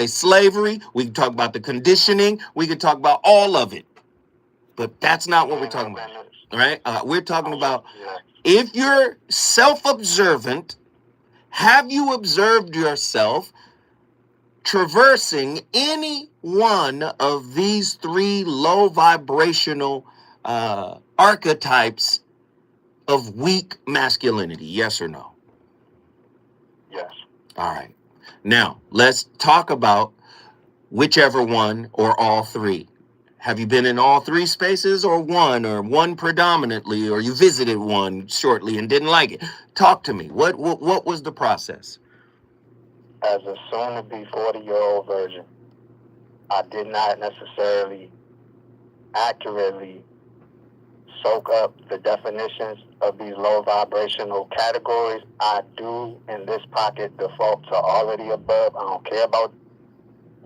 B: slavery. We can talk about the conditioning. We could talk about all of it. But that's not what we're talking about. All right? We're talking about if you're self-observant, have you observed yourself traversing any one of these three low vibrational archetypes of weak masculinity? Yes or no?
F: Yes.
B: All right. Now, let's talk about whichever one or all three. Have you been in all three spaces, or one predominantly, or you visited one shortly and didn't like it? Talk to me. What was the process?
F: As a soon-to-be 40-year-old virgin, I did not necessarily accurately soak up the definitions of these low vibrational categories. I do, in this pocket, default to already above. I don't care about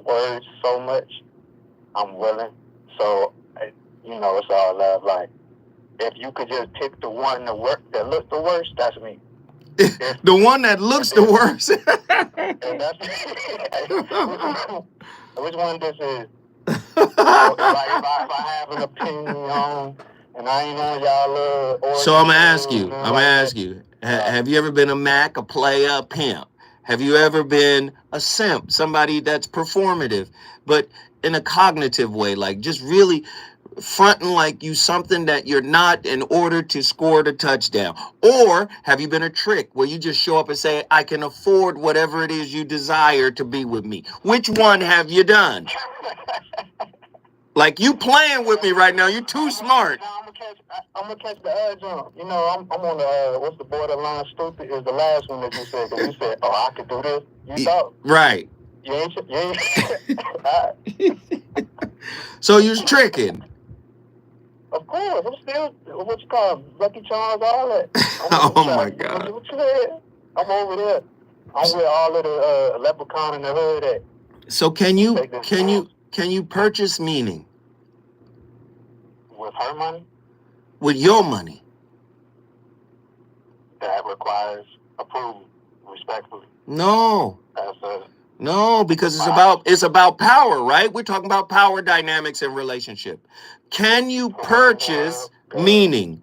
F: words so much. I'm willing. So, it's all love. Like, if you could just pick the one that looks the worst, that's me.
B: The one that looks the worst.
F: And that's which one this is? If I have an opinion on, and I ain't on y'all
B: So I'm gonna ask you. Have you ever been a Mac, a player, a pimp? Have you ever been a simp, somebody that's performative, but in a cognitive way, like just really fronting like you something that you're not in order to score the touchdown? Or have you been a trick where you just show up and say, I can afford whatever it is you desire to be with me? Which one have you done? Like, you playing with me right now. You're too smart.
F: I'm gonna catch the jump. I'm on the what's the borderline stupid is the last one that you said. Because you said, I could do this. You thought.
B: Right.
F: You ain't. All right.
B: So you was tricking.
F: Of course. I'm still, what you call Lucky Charms, all that.
B: Oh my God.
F: What you said? I'm over there. I'm with all of the leprechaun in the hood at.
B: So can you purchase meaning?
F: With her money?
B: With your money?
F: That requires approval, respectfully.
B: No. No, because it's about power, right? We're talking about power dynamics and relationship. Can you purchase meaning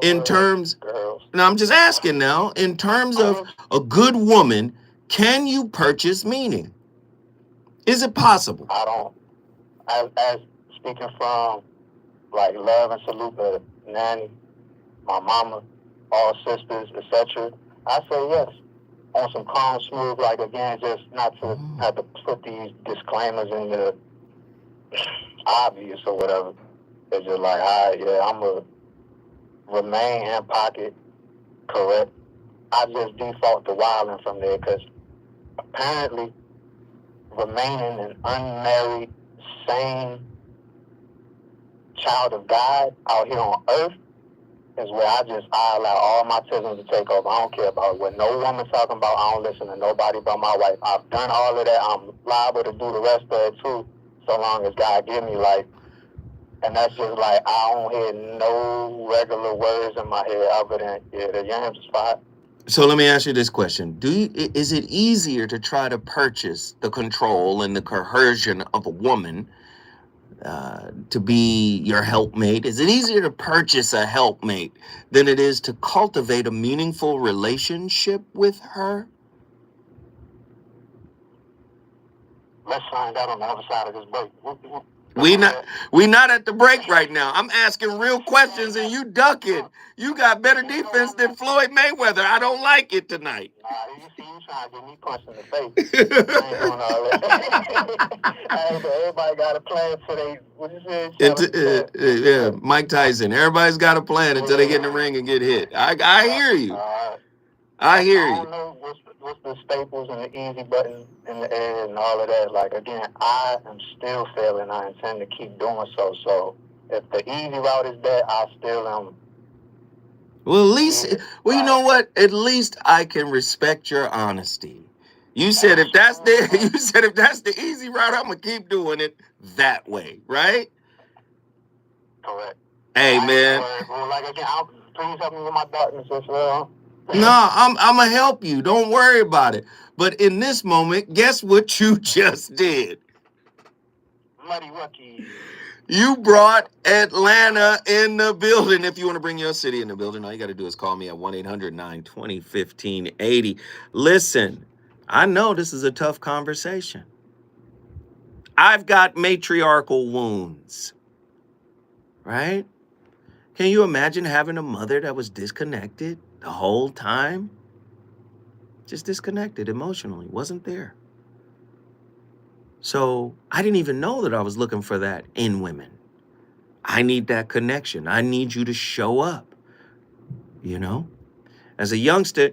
B: in terms, and I'm just asking now, in terms of a good woman, can you purchase meaning? Is it possible?
F: I don't. As speaking from like love and salute the nanny, my mama, all sisters, etc., I say yes. On some calm, smooth, like again, just not to have to put these disclaimers in the obvious or whatever. It's just like, all right, yeah, I'm going to remain in pocket, correct. I just default to wilding from there because apparently remaining an unmarried, sane child of God out here on earth is where I allow all my children to take over. I don't care about what no woman's talking about. I don't listen to nobody but my wife. I've done all of that. I'm liable to do the rest of it too. so long as God give me life. And that's just like, I don't hear no regular words in my head other than, yeah, the yams is fine.
B: So let me ask you this question. Is it easier to try to purchase the control and the coercion of a woman to be your helpmate? Is it easier to purchase a helpmate than it is to cultivate a meaningful relationship with her?
F: Let's find out on the other side of this break.
B: We not at the break right now. I'm asking real questions and you ducking. You got better defense than Floyd Mayweather. I don't like it tonight.
F: Nah, you see, you trying to get me punched in the face. I ain't doing all that. Everybody got a plan for they, what you say?
B: Yeah, Mike Tyson. Everybody's got a plan until they get in the ring and get hit. I hear you. I hear you.
F: I don't know what's the staples and the easy buttons in the air and all of that. Like, again, I am still failing. I intend to keep doing so. So if the easy route is that, I still am.
B: Well, at least, well, you know what? At least I can respect your honesty. You said if that's the easy route, I'm gonna keep doing it that way, right?
F: Correct.
B: Hey, man.
F: Well, like, again, please help me with my darkness as well.
B: No, I'm gonna help you. Don't worry about it. But in this moment, guess what you just did?
F: Muddy Rookie.
B: You brought Atlanta in the building. If you want to bring your city in the building, all you got to do is call me at 1-800-920-1580. Listen, I know this is a tough conversation. I've got matriarchal wounds, right? Can you imagine having a mother that was disconnected the whole time? Just disconnected emotionally, wasn't there. So I didn't even know that I was looking for that in women. I need that connection. I need you to show up, you know? As a youngster,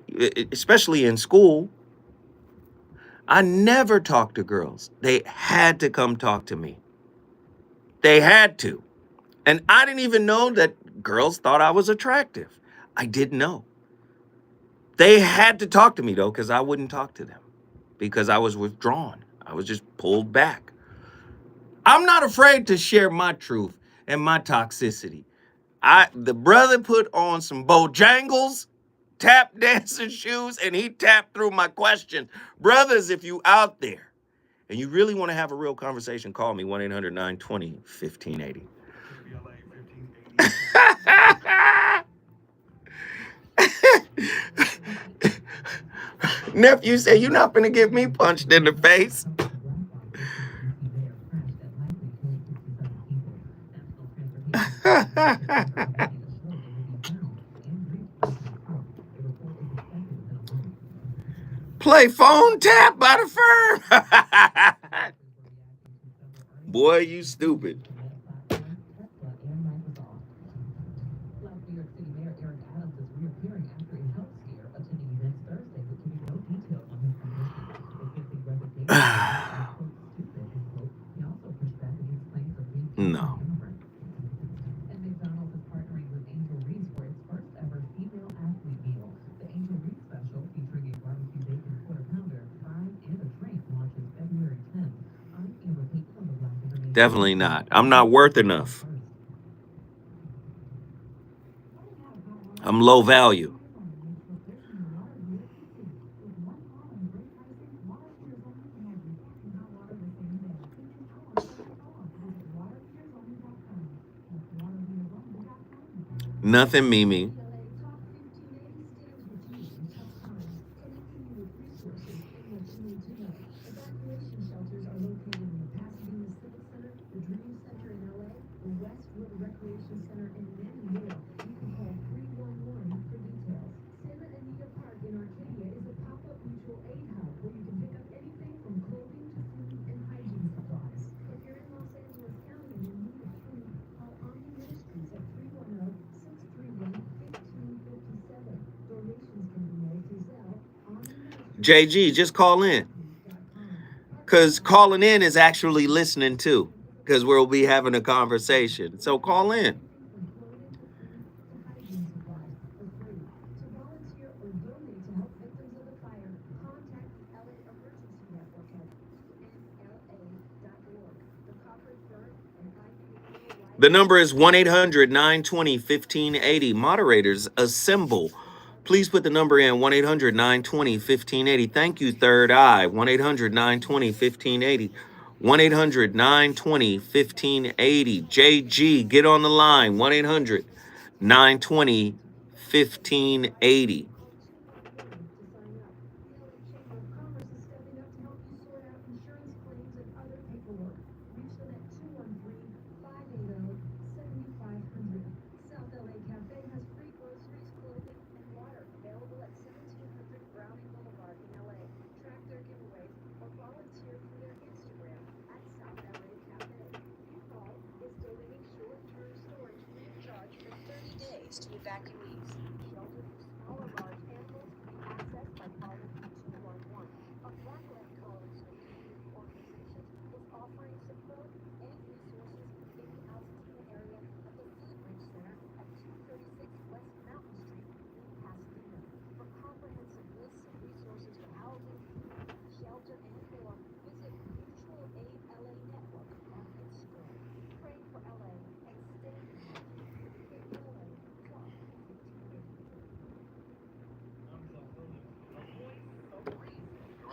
B: especially in school, I never talked to girls. They had to come talk to me. They had to. And I didn't even know that girls thought I was attractive. I didn't know. They had to talk to me, though, because I wouldn't talk to them because I was withdrawn. I was just pulled back. I'm not afraid to share my truth and my toxicity. The brother put on some Bojangles, tap dancing shoes, and he tapped through my question. Brothers, if you out there and you really want to have a real conversation, call me 1-800-920-1580. Nephew said, you're not going to get me punched in the face. Play phone tap by the firm. Boy, you stupid. No. Definitely not. I'm not worth enough. I'm low value. Nothing, Mimi. JG, just call in. Because calling in is actually listening too. Because we'll be having a conversation. So call in. The number is 1-800-920-1580. Moderators, assemble. Please put the number in 1-800-920-1580. Thank you, Third Eye. 1-800-920-1580. 1-800-920-1580. JG, get on the line. 1-800-920-1580.
A: To evacuees. Shelter for small or large animals can be accessed by calling 211. A Blackland College organization is offering support and resources in the Altadena area at the Food Bridge Center at 236 West Mountain Street in Pasadena. For comprehensive lists of resources for housing, shelter, and more, visit Mutual Aid LA Network on Instagram. Pray for LA and stay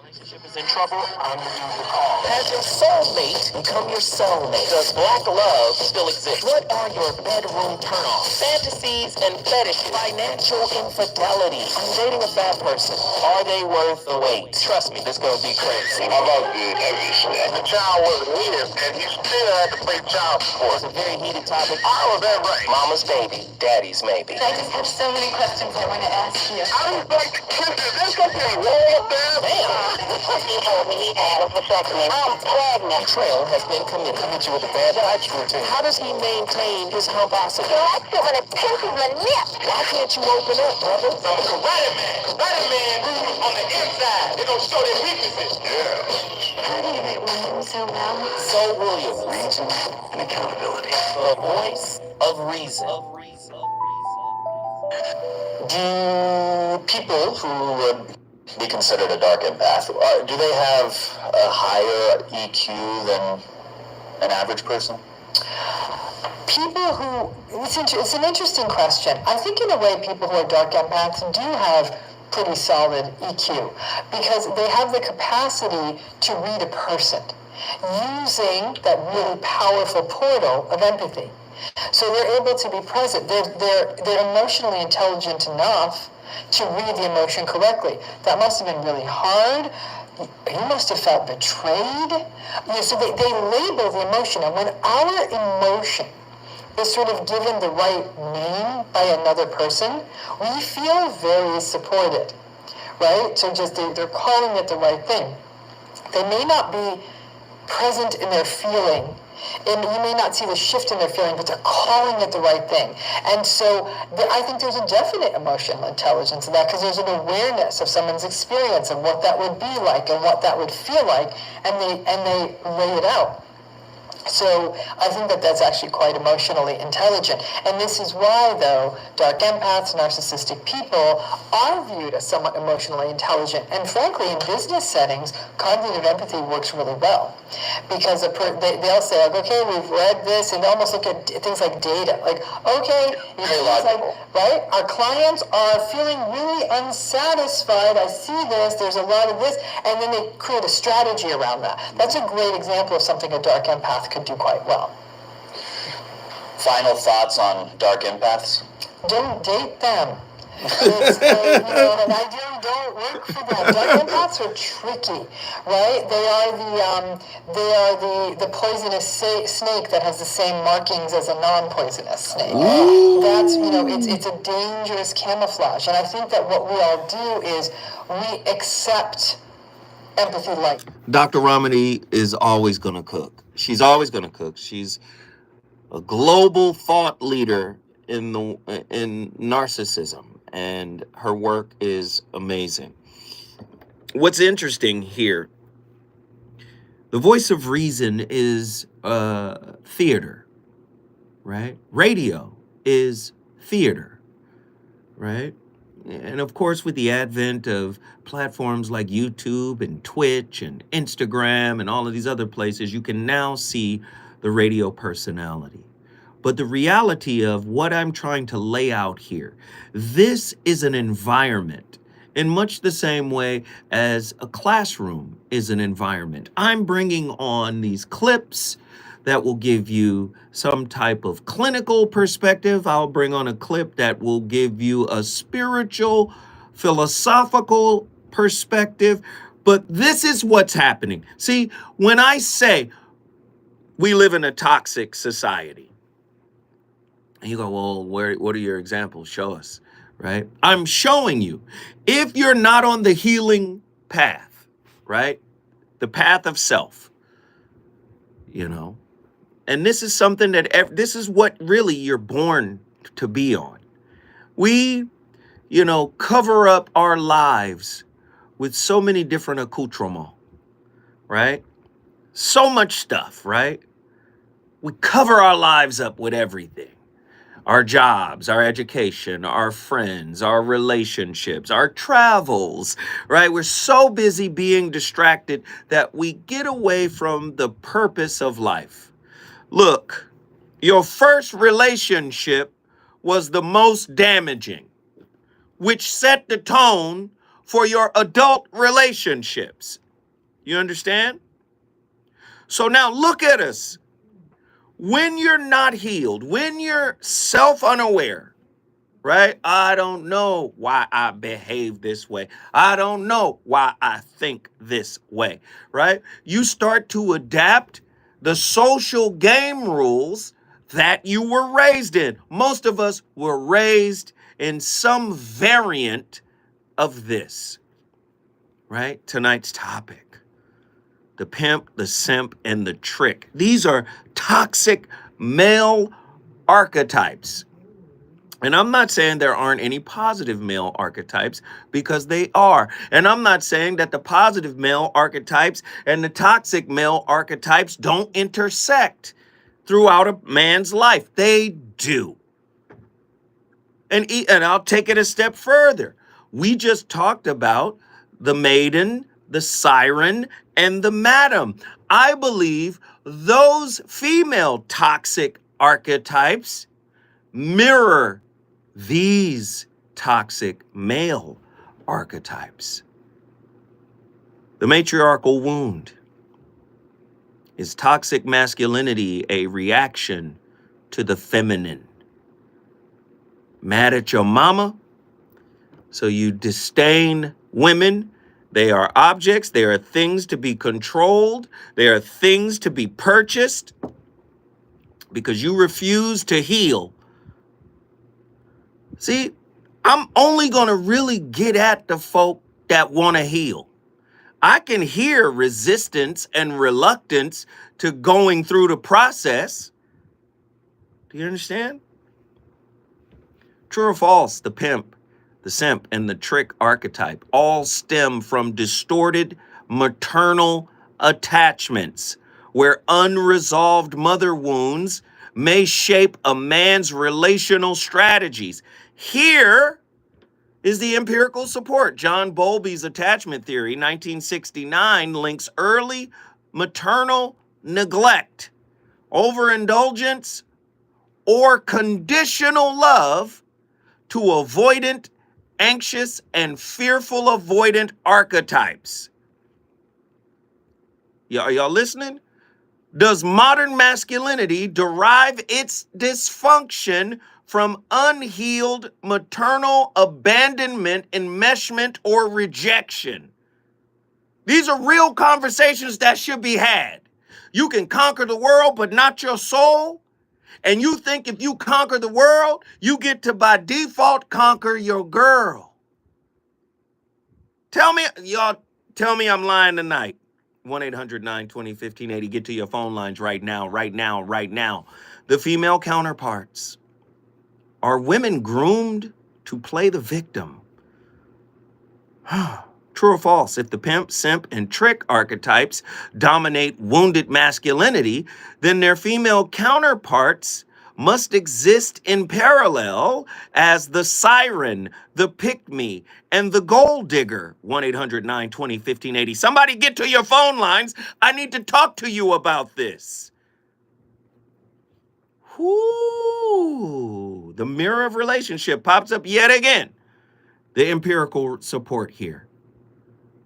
D: Relationship is in trouble, I'm the dude to call. Has your soulmate become your cellmate? Does black love still exist? What are your bedroom turn-offs? Fantasies and fetishes? Financial infidelity? I'm dating a fat person. Are they worth the wait? Trust me, this gonna be crazy.
F: How about the heavy stuff? The child wasn't his, and he still had to pay child support.
D: It's a very heated topic.
F: How is that right?
D: Mama's baby, daddy's maybe.
G: I just have so many questions I want to ask you.
F: I don't like the kids. There's something wrong with that.
D: Damn!
F: He told me he had a vasectomy.
D: I'm pregnant. Betrayal has been committed. I hit you with a bad touch routine. How does he maintain his humposity?
F: He likes it when it pinches my nip.
D: Why can't you open up, brother?
F: Karate man moves on the inside. They don't show their weaknesses. Yeah.
G: How do you write my name so well?
D: So Williams.
F: Reason and accountability.
D: The voice of reason. Do people who would be considered a dark empath, do they have a higher EQ than an average person?
H: People who, it's an interesting question. I think in a way people who are dark empaths do have pretty solid EQ because they have the capacity to read a person using that really powerful portal of empathy. So they're able to be present. They're emotionally intelligent enough to read the emotion correctly. That must have been really hard. You must have felt betrayed. So they label the emotion. And when our emotion is sort of given the right name by another person, we feel very supported, right? So just they're calling it the right thing. They may not be present in their feeling, and you may not see the shift in their feeling, but they're calling it the right thing. And so I think there's a definite emotional intelligence in that because there's an awareness of someone's experience and what that would be like and what that would feel like, and they lay it out. So I think that that's actually quite emotionally intelligent. And this is why, though, dark empaths, narcissistic people are viewed as somewhat emotionally intelligent. And frankly, in business settings, cognitive empathy works really well. Because they'll say, like, okay, we've read this, and they almost look at things like data. Like, okay, right? Our clients are feeling really unsatisfied. I see this, there's a lot of this. And then they create a strategy around that. That's a great example of something a dark empath could do quite well.
D: Final thoughts on dark empaths?
H: Don't date them. An ideal don't work for them. Dark empaths are tricky, right? They are the poisonous snake that has the same markings as a non-poisonous snake.
B: Ooh.
H: That's it's a dangerous camouflage, and I think that what we all do is we accept empathy like.
B: Dr. Ramani is always going to cook. She's always going to cook. She's a global thought leader in narcissism, and her work is amazing. What's interesting here, the voice of reason is theater, right? Radio is theater, right? And of course, with the advent of platforms like YouTube and Twitch and Instagram and all of these other places, you can now see the radio personality. But the reality of what I'm trying to lay out here, this is an environment in much the same way as a classroom is an environment. I'm bringing on these clips that will give you some type of clinical perspective. I'll bring on a clip that will give you a spiritual, philosophical perspective. But this is what's happening. See, when I say we live in a toxic society, and you go, well, what are your examples? Show us, right? I'm showing you. If you're not on the healing path, right? The path of self, and this is something that, this is what really you're born to be on. We, cover up our lives with so many different accoutrements, right? So much stuff, right? We cover our lives up with everything. Our jobs, our education, our friends, our relationships, our travels, right? We're so busy being distracted that we get away from the purpose of life. Look, your first relationship was the most damaging, which set the tone for your adult relationships. You understand? So now look at us. When you're not healed, when you're self-unaware, right? I don't know why I behave this way. I don't know why I think this way, right? You start to adapt the social game rules that you were raised in. Most of us were raised in some variant of this, right? Tonight's topic. The pimp, the simp, and the trick. These are toxic male archetypes. And I'm not saying there aren't any positive male archetypes, because they are. And I'm not saying that the positive male archetypes and the toxic male archetypes don't intersect throughout a man's life. They do. And I'll take it a step further. We just talked about the maiden, the siren, and the madam. I believe those female toxic archetypes mirror these toxic male archetypes. The matriarchal wound. Is toxic masculinity a reaction to the feminine? Mad at your mama? So you disdain women? They are objects. They are things to be controlled. They are things to be purchased because you refuse to heal. See, I'm only going to really get at the folk that want to heal. I can hear resistance and reluctance to going through the process. Do you understand? True or false, the pimp, the simp, and the trick archetype all stem from distorted maternal attachments, where unresolved mother wounds may shape a man's relational strategies. Here is the empirical support. John Bowlby's attachment theory, 1969, links early maternal neglect, overindulgence, or conditional love to avoidant, anxious, and fearful avoidant archetypes. Y'all listening? Does modern masculinity derive its dysfunction from unhealed maternal abandonment, enmeshment, or rejection? These are real conversations that should be had. You can conquer the world, but not your soul. And you think if you conquer the world, you get to by default conquer your girl. Tell me I'm lying tonight. 1-800-920-1580. Get to your phone lines right now. The female counterparts. Are women groomed to play the victim? True or false? If the pimp, simp, and trick archetypes dominate wounded masculinity, then their female counterparts must exist in parallel as the siren, the pick-me, and the gold digger. 1-800-920-1580. Somebody get to your phone lines. I need to talk to you about this. Whoo! The mirror of relationship pops up yet again. The empirical support here.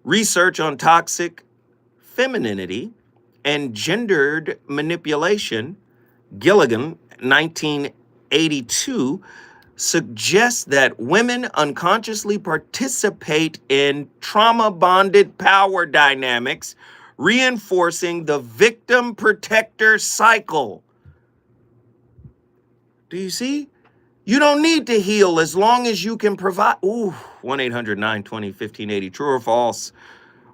B: Research on toxic femininity and gendered manipulation, Gilligan, 1982, suggests that women unconsciously participate in trauma-bonded power dynamics, reinforcing the victim-protector cycle. Do you see? You don't need to heal as long as you can provide. 1-800-920-1580. True or false?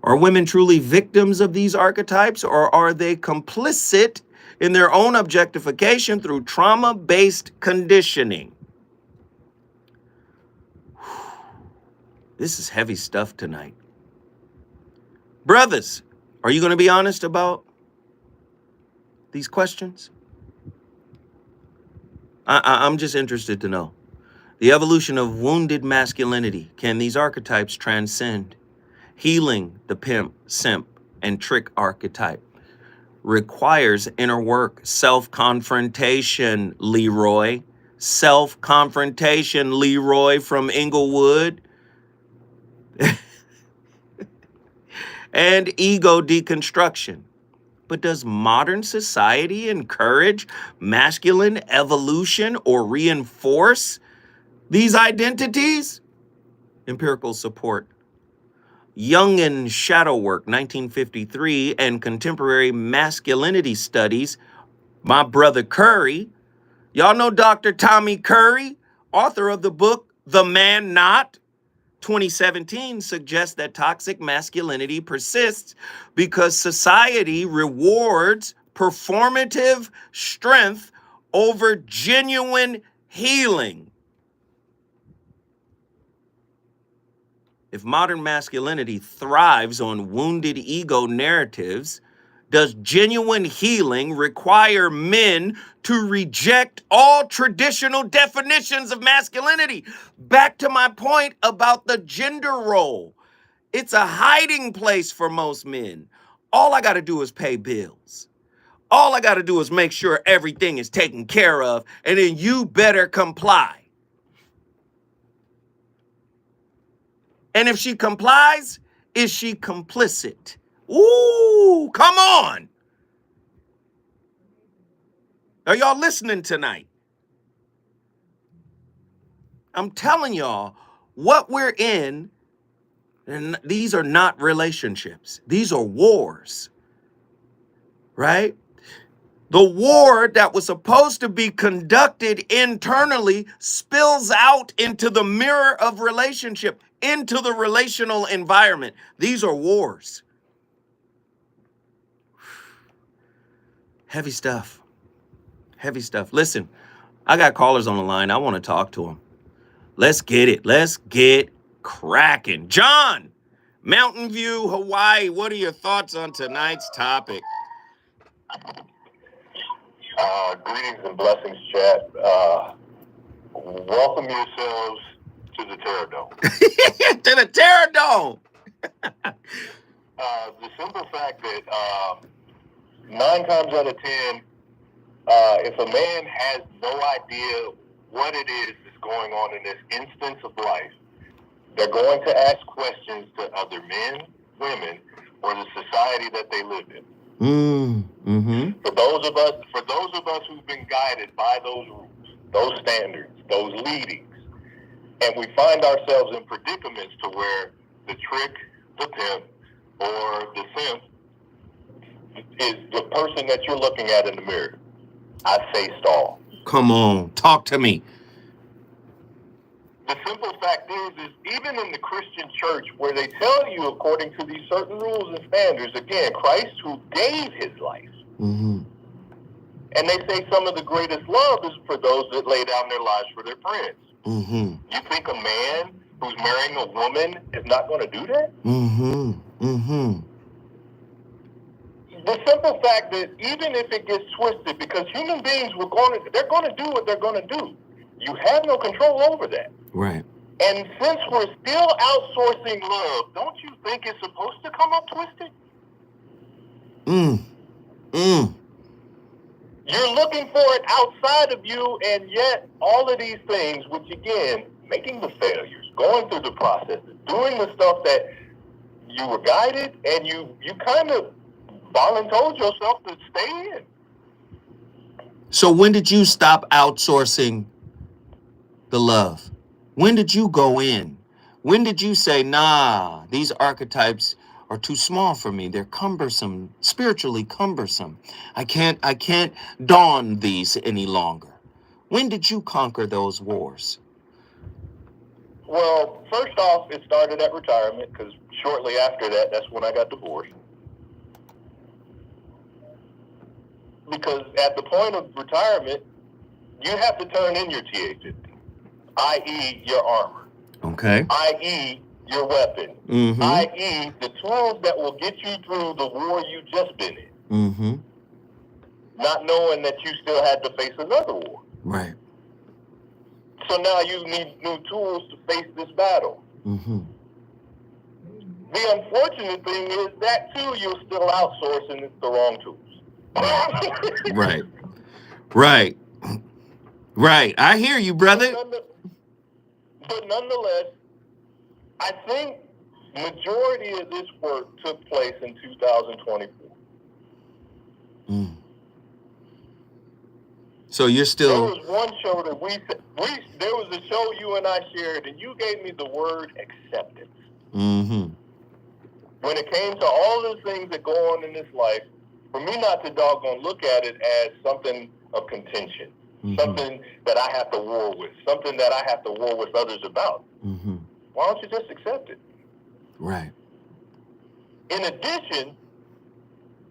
B: Are women truly victims of these archetypes, or are they complicit in their own objectification through trauma-based conditioning? This is heavy stuff tonight. Brothers, are you going to be honest about these questions? I'm just interested to know. The evolution of wounded masculinity. Can these archetypes transcend? Healing the pimp, simp, and trick archetype requires inner work, self-confrontation, Leroy. Self-confrontation, Leroy from Inglewood. And ego deconstruction. But does modern society encourage masculine evolution or reinforce these identities? Empirical support. Jungian shadow work, 1953, and contemporary masculinity studies. My brother Curry. Y'all know Dr. Tommy Curry, author of the book, The Man Not? 2017 suggests that toxic masculinity persists because society rewards performative strength over genuine healing. If modern masculinity thrives on wounded ego narratives, does genuine healing require men to reject all traditional definitions of masculinity? Back to my point about the gender role. It's a hiding place for most men. All I got to do is pay bills. All I got to do is make sure everything is taken care of, and then you better comply. And if she complies, is she complicit? Ooh, come on. Are y'all listening tonight? I'm telling y'all, what we're in, and these are not relationships. These are wars, right? The war that was supposed to be conducted internally spills out into the mirror of relationship, into the relational environment. These are wars. Heavy stuff. Heavy stuff. Listen, I got callers on the line. I want to talk to them. Let's get it. Let's get cracking. John, Mountain View, Hawaii. What are your thoughts on tonight's topic?
F: Greetings and blessings, chat. Welcome yourselves to the Terror Dome.
B: To the Terror Dome.
F: The simple fact that 9 times out of 10, if a man has no idea what it is that's going on in this instance of life, they're going to ask questions to other men, women, or the society that they live in.
B: Mm-hmm.
F: For those of us who've been guided by those rules, those standards, those leadings, and we find ourselves in predicaments to where the trick, the pimp, or the simp is the person that you're looking at in the mirror, I say stall.
B: Come on, talk to me.
F: The simple fact is even in the Christian church where they tell you according to these certain rules and standards, again, Christ who gave his life.
B: Mm-hmm.
F: And they say some of the greatest love is for those that lay down their lives for their friends.
B: Mm-hmm.
F: You think a man who's marrying a woman is not going to do that?
B: Mm-hmm. Mm-hmm.
F: The simple fact that even if it gets twisted, because human beings they're going to do what they're going to do. You have no control over that.
B: Right.
F: And since we're still outsourcing love, don't you think it's supposed to come up twisted? You're looking for it outside of you, and yet all of these things, which again, making the failures, going through the processes, doing the stuff that you were guided, and you kind of voluntold yourself to stay in.
B: So when did you stop outsourcing the love? When did you go in? When did you say, nah, these archetypes are too small for me. They're cumbersome, spiritually cumbersome. I can't don these any longer. When did you conquer those wars?
F: Well, first off, it started at retirement, because shortly after that, that's when I got divorced. Because at the point of retirement, you have to turn in your TA-50, i.e. your armor,
B: Okay.
F: i.e. your weapon,
B: Mm-hmm.
F: i.e. the tools that will get you through the war you just been in.
B: Mm-hmm.
F: Not knowing that you still had to face another war.
B: Right.
F: So now you need new tools to face this battle.
B: Mm-hmm.
F: The unfortunate thing is that, too, you're still outsourcing it's the wrong tools.
B: Right. Right. Right. I hear you, brother.
F: But nonetheless, I think majority of this work took place in 2024.
B: Mm. So you're still...
F: There was one show that there was a show you and I shared, and you gave me the word acceptance.
B: Mm-hmm.
F: When it came to all the things that go on in this life, for me not to doggone look at it as something of contention, something that I have to war with, something that I have to war with others about.
B: Mm-hmm.
F: Why don't you just accept it?
B: Right.
F: In addition,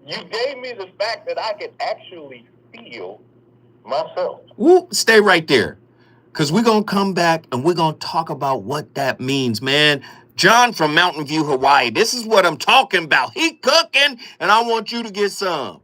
F: you gave me the fact that I could actually feel myself.
B: Woo, stay right there. Because we're going to come back and we're going to talk about what that means, man. John from Mountain View, Hawaii. This is what I'm talking about. He cooking, and I want you to get some.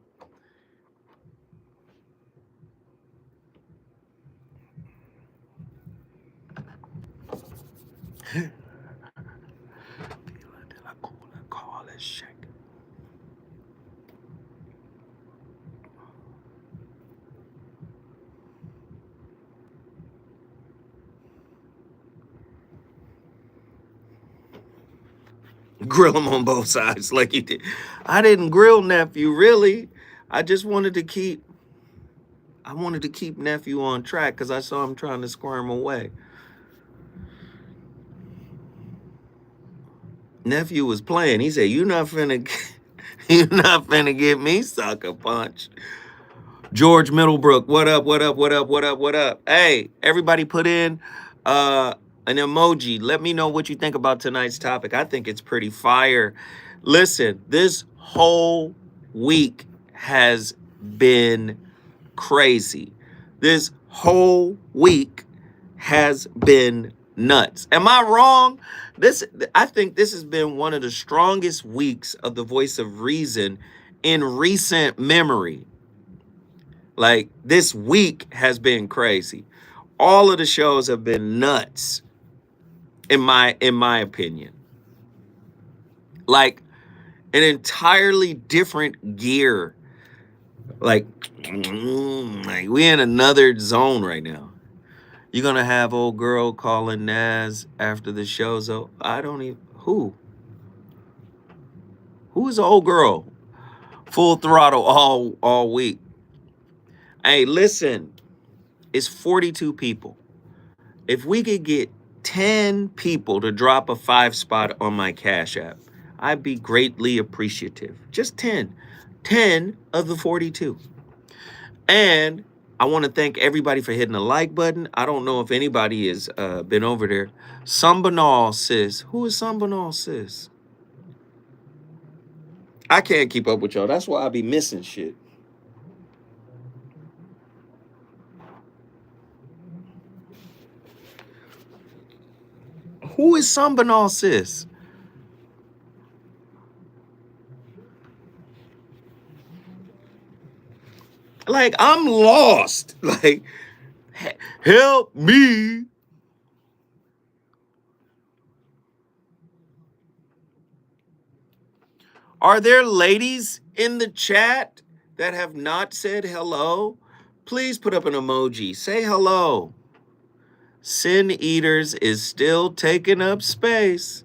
B: Grill him on both sides like you did. I didn't grill nephew, really. I just wanted to keep nephew on track because I saw him trying to squirm away. Nephew was playing. He said, you're not finna get me sucker punch. George Middlebrook, what up, what up, what up, what up, what up? Hey, everybody put in an emoji. Let me know what you think about tonight's topic. I think it's pretty fire. Listen, this whole week has been crazy. This whole week has been nuts. Am I wrong? I think this has been one of the strongest weeks of the Voice of Reason in recent memory. Like, this week has been crazy. All of the shows have been nuts, in my opinion. Like, an entirely different gear. Like we in another zone right now. You're gonna have old girl calling Naz after the show's over. I don't even... Who is the old girl? Full throttle all week. Hey, listen, it's 42 people. If we could get 10 people to drop a 5-spot on my Cash App, I'd be greatly appreciative. Just 10. 10 of the 42. And I want to thank everybody for hitting the like button. I don't know if anybody has been over there. Sambanal sis. Who is Sambanal sis? I can't keep up with y'all. That's why I be missing shit. Who is Sambanal sis? Like, I'm lost. Like, help me. Are there ladies in the chat that have not said hello? please put up an emoji. Say hello. Sin Eaters is still taking up space.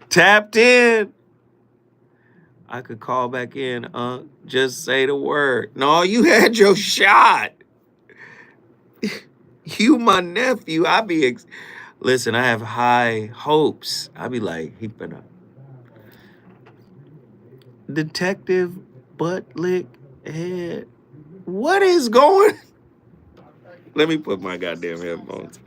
B: Tapped in. I could call back in. Just say the word. No, you had your shot. You my nephew. Listen, I have high hopes. I be like, he better. Detective Buttlick Head. What is going? Let me put my goddamn headphones.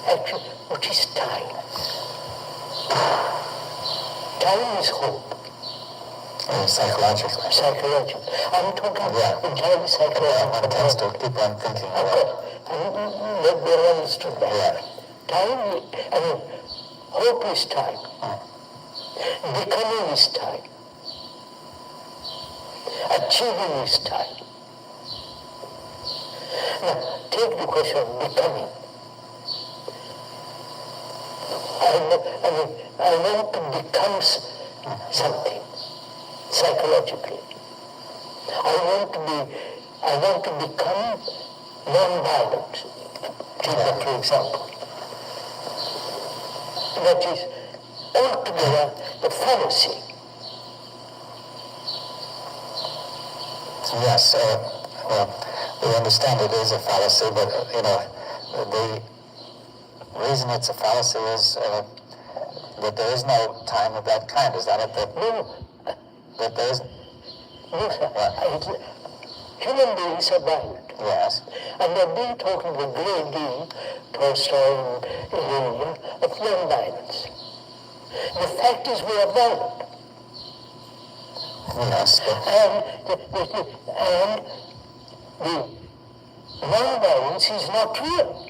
D: Actually, what is time? Time is hope. Psychologically. Psychologically. I'm talking entirely psychological. One tends to keep on thinking about it. Let me understood that. Yeah. Time, hope is time. Becoming is time. Achieving is time. Now, take the question of becoming. I want to become something psychologically. I want to become non-violent. Take that for example. That is altogether a fallacy. Yes, we understand it is a fallacy, but the reason it's a fallacy is that there is no time of that kind. Is that it? That there is. No, sir. Human beings are violent. Yes. And they've been talking a great deal, Tolstoy and Lenin, of non-violence. The fact is we are violent. Yes. And the non-violence is not real.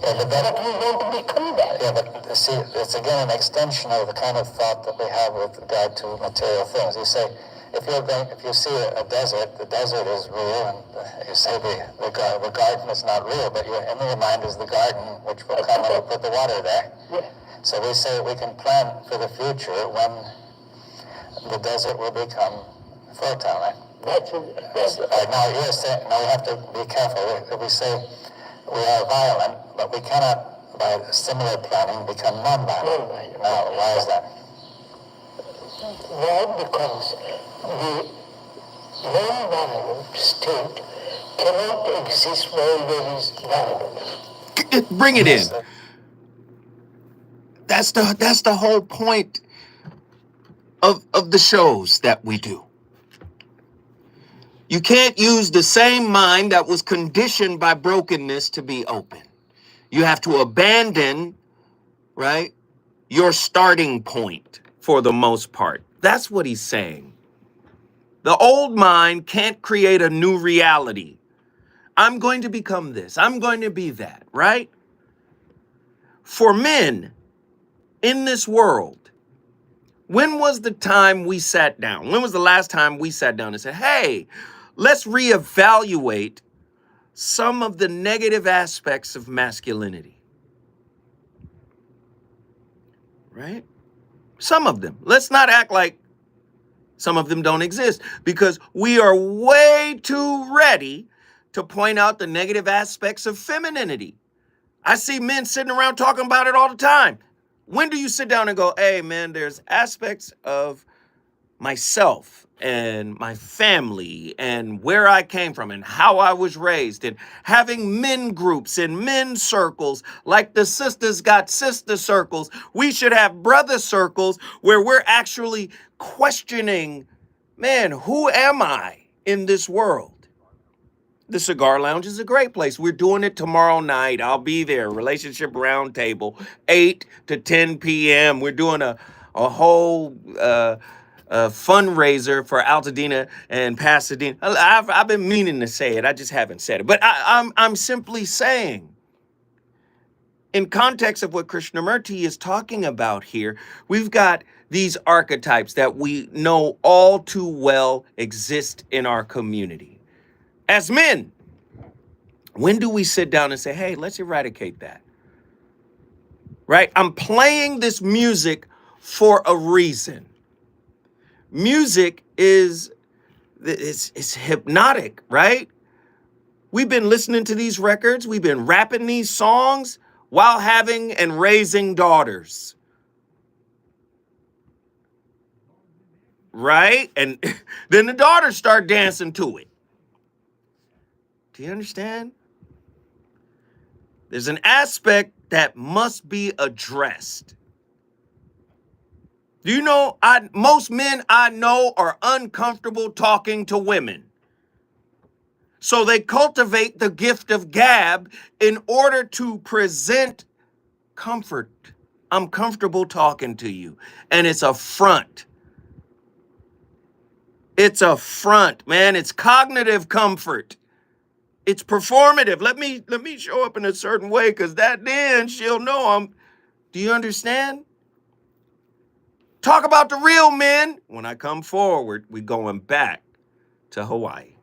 D: Yeah, but we want to become that. Yeah, but see, it's again an extension of the kind of thought that we have with regard to material things. You say, if you see a desert, the desert is real, and you say the garden is not real, but in your mind is the garden, which will come and put the water there. Yeah. So we say we can plan for the future when the desert will become fertile. Right? Now you're saying, now we have to be careful. We say we are violent, but we cannot, by similar planning, become non-violent. Now, why is that? Why? Because the non-violent state cannot exist while there is violence.
B: Bring it in. That's the whole point of the shows that we do. You can't use the same mind that was conditioned by brokenness to be open. You have to abandon, right, your starting point. for the most part. That's what he's saying. The old mind can't create a new reality. I'm going to become this. I'm going to be that, right? For men in this world, when was the time we sat down? When was the last time we sat down and said, hey, let's reevaluate some of the negative aspects of masculinity? Right? Some of them. Let's not act like some of them don't exist, because we are way too ready to point out the negative aspects of femininity. I see men sitting around talking about it all the time. When do you sit down and go, hey, man, there's aspects of myself and my family and where I came from and how I was raised, and having men groups and men circles, like the sisters got sister circles. We should have brother circles where we're actually questioning, man, who am I in this world? The Cigar Lounge is a great place. We're doing it tomorrow night. I'll be there. Relationship Roundtable, 8 to 10 p.m. We're doing a whole fundraiser for Altadena and Pasadena. I've been meaning to say it. I just haven't said it. But I'm simply saying, in context of what Krishnamurti is talking about here, we've got these archetypes that we know all too well exist in our community. As men, when do we sit down and say, hey, let's eradicate that? Right? I'm playing this music for a reason. Music is it's hypnotic, right? We've been listening to these records. We've been rapping these songs while having and raising daughters. Right? And then the daughters start dancing to it. Do you understand? There's an aspect that must be addressed. Do you know, most men I know are uncomfortable talking to women. So they cultivate the gift of gab in order to present comfort. I'm comfortable talking to you. And it's a front. It's a front, man. It's cognitive comfort. It's performative. Let me show up in a certain way, because then she'll know I'm. Do you understand? Talk about the real men. When I come forward, we going back to Hawaii.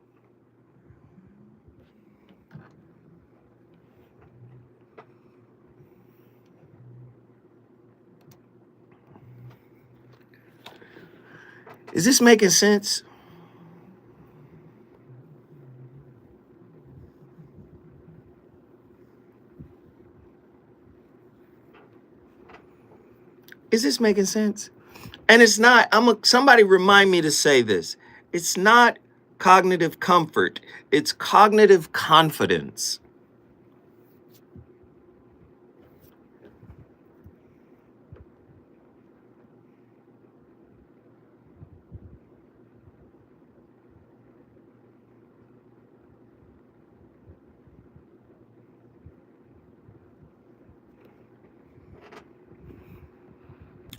B: Is this making sense? Is this making sense? And it's not, somebody remind me to say this. It's not cognitive comfort. It's cognitive confidence.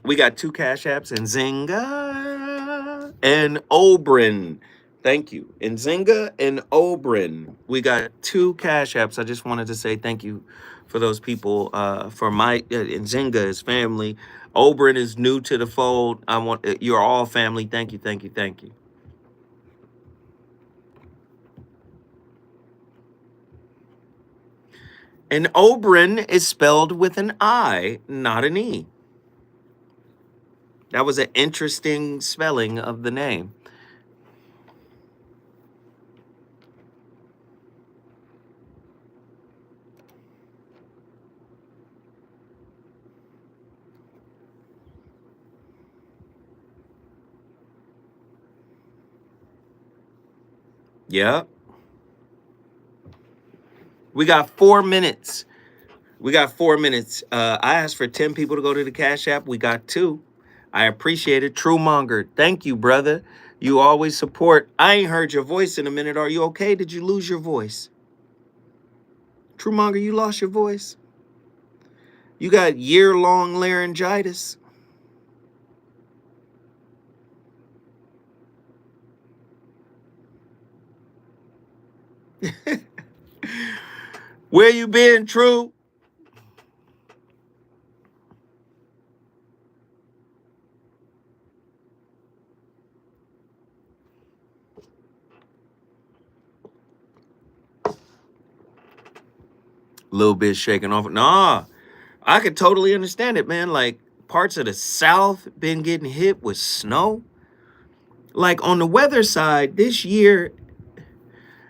B: We got 2 Cash Apps, and Zynga and Oberon. Thank you. And Zynga and Oberon. We got 2 Cash Apps. I just wanted to say thank you for those people. For my and Zynga is family. Oberon is new to the fold. You're all family. Thank you, thank you, thank you. And Oberon is spelled with an I, not an E. That was an interesting spelling of the name. Yep. We got 4 minutes. I asked for 10 people to go to the Cash App. We got 2. I appreciate it. True Monger. Thank you, brother. You always support. I ain't heard your voice in a minute. Are you okay? Did you lose your voice? True Monger, you lost your voice? You got year-long laryngitis? Where you been, True? A little bit shaking off. Nah, I could totally understand it, man. Like parts of the South been getting hit with snow. Like on the weather side, this year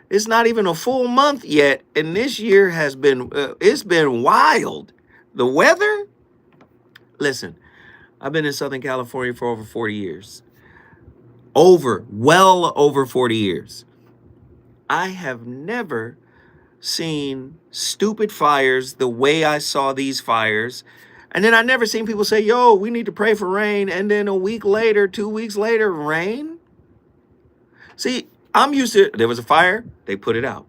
B: it's not even a full month yet, and this year has been it's been wild. The weather. Listen, I've been in Southern California for over 40 years. Well over 40 years. I have never seen stupid fires the way I saw these fires. And then I never seen people say, yo, we need to pray for rain. And then a week later, 2 weeks later, rain. See, I'm used to, there was a fire, they put it out.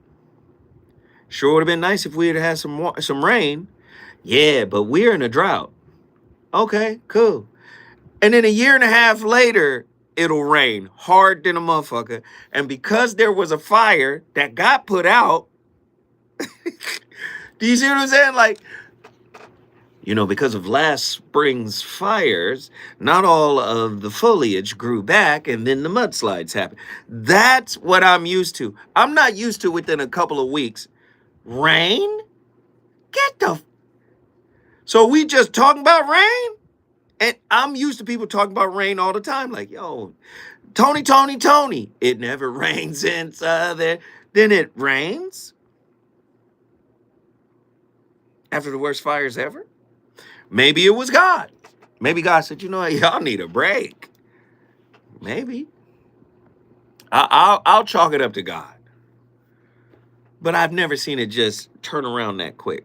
B: Sure would have been nice if we had had some rain. Yeah, but we're in a drought. Okay, cool. And then a year and a half later, it'll rain hard than a motherfucker. And because there was a fire that got put out, do you see what I'm saying? Like, because of last spring's fires, not all of the foliage grew back and then the mudslides happened. That's what I'm used to. I'm not used to within a couple of weeks. Rain? So we just talking about rain? And I'm used to people talking about rain all the time. Like, yo, Tony. It never rains in Southern. Then it rains? After the worst fires ever? Maybe it was God. Maybe God said, y'all need a break. Maybe. I'll chalk it up to God. But I've never seen it just turn around that quick.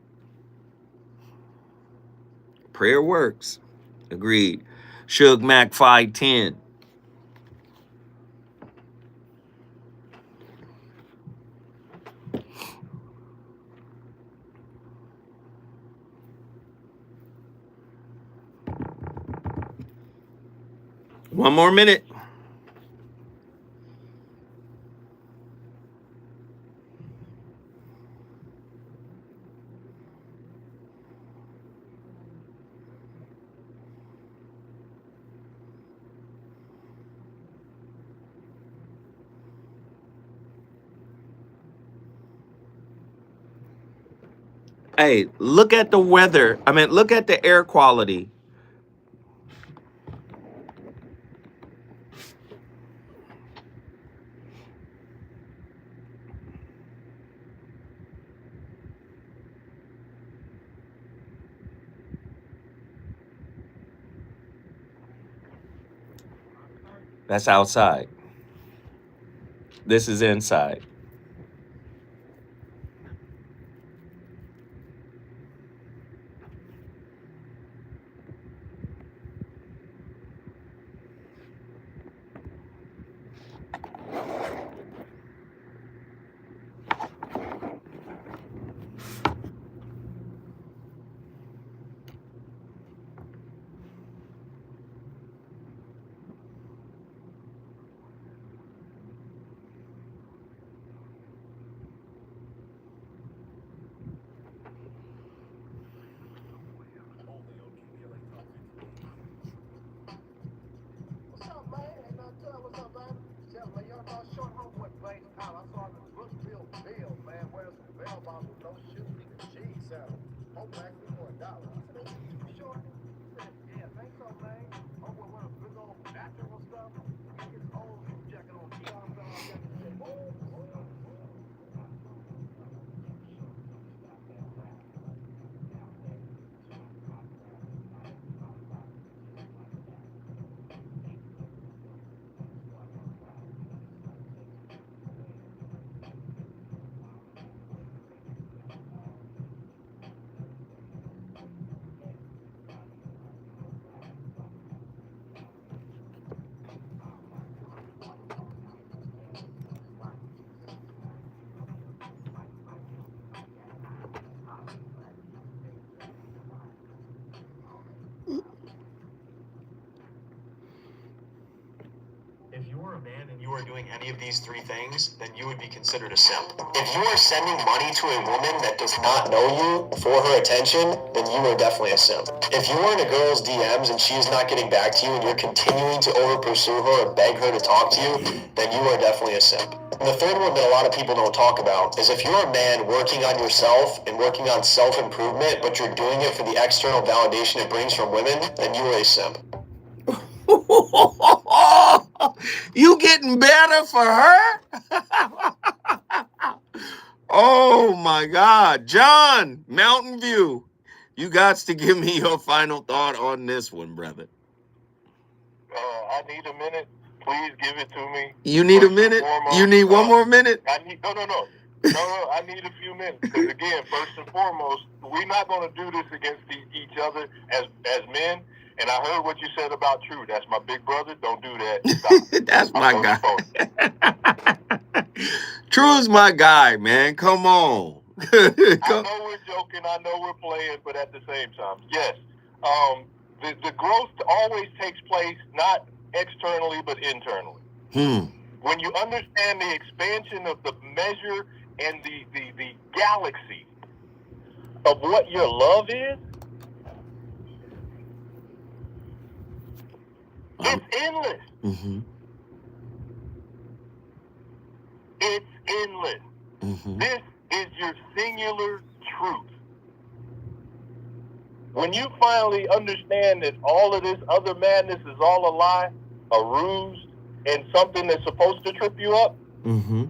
B: Prayer works. Agreed. Suge Mac 510. One more minute. Hey, look at the weather. Look at the air quality. That's outside. This is inside.
C: a man and you are doing any of these three things, then you would be considered a simp.
I: If you are sending money to a woman that does not know you for her attention, then you are definitely a simp. If you are in a girl's DMs and she is not getting back to you and you're continuing to over pursue her or beg her to talk to you, then you are definitely a simp. And the third one that a lot of people don't talk about is if you're a man working on yourself and working on self-improvement, but you're doing it for the external validation it brings from women, then you are a simp.
B: You getting better for her? Oh my God. John, Mountain View, you got to give me your final thought on this one, brother.
F: I need a minute. Please give it to me.
B: You need a minute? You need one more minute?
F: No, I need a few minutes. Because again, first and foremost, we're not going to do this against each other as men. And I heard what you said about True. That's my big brother. Don't do that. Stop.
B: That's my guy. True's my guy, man. Come on.
F: I know we're joking. I know we're playing, but at the same time, yes. The growth always takes place not externally but internally. When you understand the expansion of the measure and the galaxy of what your love is, it's endless.
B: Mm-hmm.
F: It's endless.
B: Mm-hmm.
F: This is your singular truth. When you finally understand that all of this other madness is all a lie, a ruse, and something that's supposed to trip you up,
B: mm-hmm.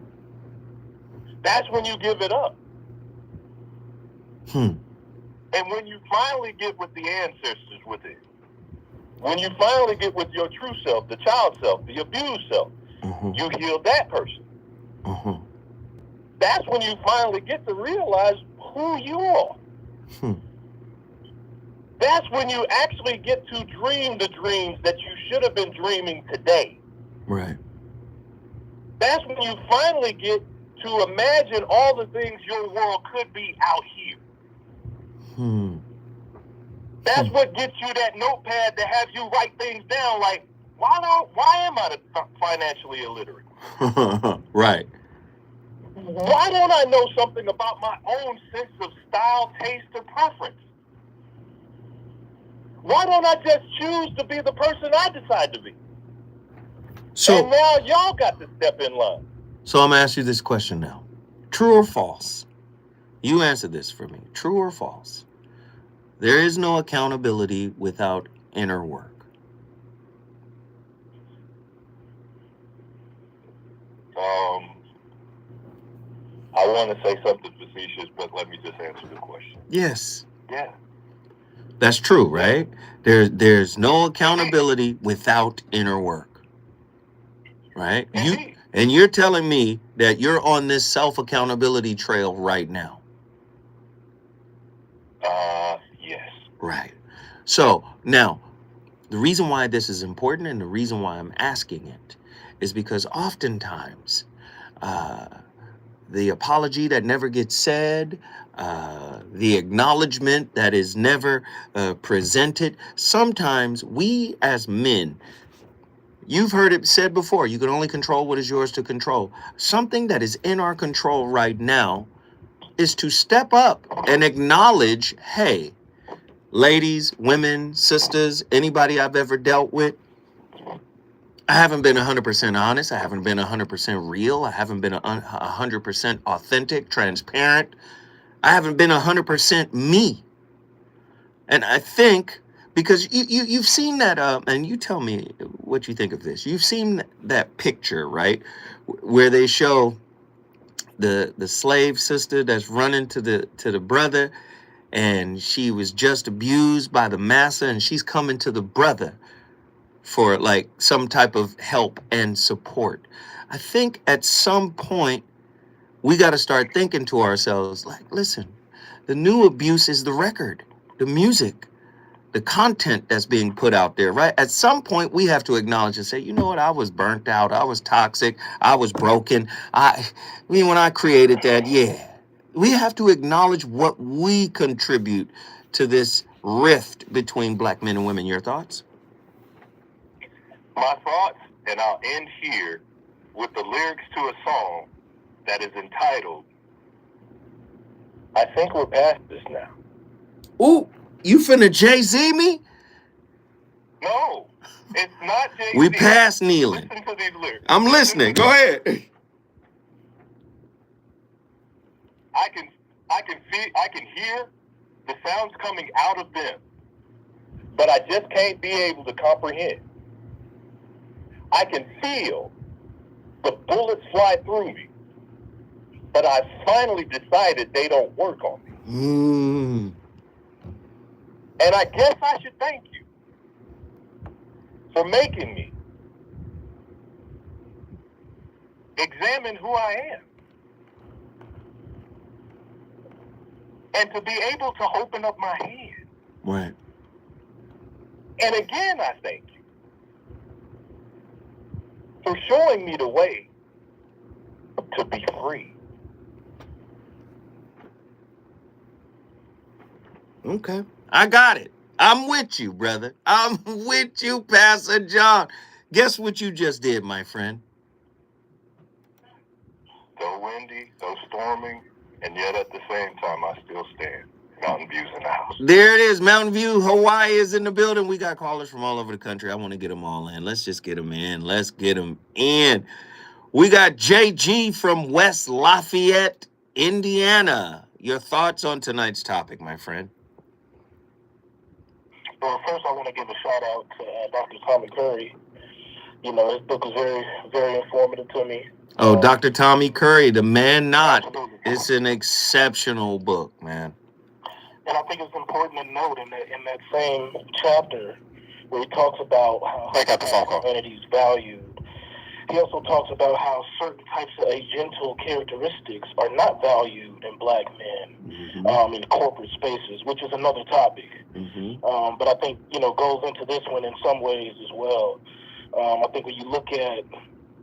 F: that's when you give it up.
B: And
F: when you finally get with the ancestors with it, when you finally get with your true self, the child self, the abused self,
B: mm-hmm.
F: you heal that person.
B: Mm-hmm.
F: That's when you finally get to realize who you are. That's when you actually get to dream the dreams that you should have been dreaming today.
B: Right.
F: That's when you finally get to imagine all the things your world could be out here. That's what gets you that notepad to have you write things down like, why am I financially illiterate?
B: Right.
F: Why don't I know something about my own sense of style, taste, or preference? Why don't I just choose to be the person I decide to be?
B: So,
F: and now y'all got to step in line.
B: So I'm going to ask you this question now. True or false? You answer this for me. True or false? There is no accountability without inner work.
F: I want to say something facetious, but let me just answer the question.
B: Yes.
F: Yeah.
B: That's true, right? There's no accountability without inner work. Right? And you're telling me that you're on this self-accountability trail right now.
F: Yes.
B: Right. So now, the reason why this is important and the reason why I'm asking it is because oftentimes the apology that never gets said, the acknowledgement that is never presented, sometimes we as men, you've heard it said before, you can only control what is yours to control. Something that is in our control right now is to step up and acknowledge, hey, ladies, women, sisters, anybody I've ever dealt with, I haven't been 100% honest. I haven't been 100% real. I haven't been 100% authentic, transparent. I haven't been 100% me. And I think, because you've seen that, and you tell me what you think of this. You've seen that picture, right, where they show the slave sister that's running to the brother, and she was just abused by the master, and she's coming to the brother for like some type of help and support. I think at some point we got to start thinking to ourselves, like, listen, the new abuse is the record, the music, the content that's being put out there, right? At some point we have to acknowledge and say, you know what, I was burnt out, I was toxic, I was broken. When I created that, yeah. We have to acknowledge what we contribute to this rift between black men and women. Your thoughts?
F: My thoughts And I'll end here with the lyrics to a song that is entitled, I Think We're Past This Now.
B: Ooh, you finna Jay-Z me?
F: No, it's not Jay-Z.
B: We past kneeling.
F: Listen to these lyrics.
B: I'm listening. Go ahead.
F: I can hear the sounds coming out of them, but I just can't be able to comprehend. I can feel the bullets fly through me, but I finally decided they don't work on me. And I guess I should thank you for making me examine who I am. And to be able to open up my hand.
B: Right.
F: And again, I thank you for showing me the way to be free.
B: Okay. I got it. I'm with you, brother. I'm with you, Pastor John. Guess what you just did, my friend?
F: Though windy, though storming, and yet at the same time, I still stand. Mountain View's in the house.
B: There it is. Mountain View, Hawaii is in the building. We got callers from all over the country. I want to get them all in. Let's just get them in. Let's get them in. We got JG from West Lafayette, Indiana. Your thoughts on tonight's topic, my friend?
F: Well, first I want to give a shout out to Dr. Tommy Curry. You know, his book was very, very informative to me.
B: Oh, Dr. Tommy Curry, The Man Not.
F: Absolutely.
B: It's an exceptional book, man.
F: And I think it's important to note in that same chapter where he talks about how masculinity is valued. He also talks about how certain types of agental characteristics are not valued in black men in corporate spaces, which is another topic. But I think, goes into this one in some ways as well. I think when you look at,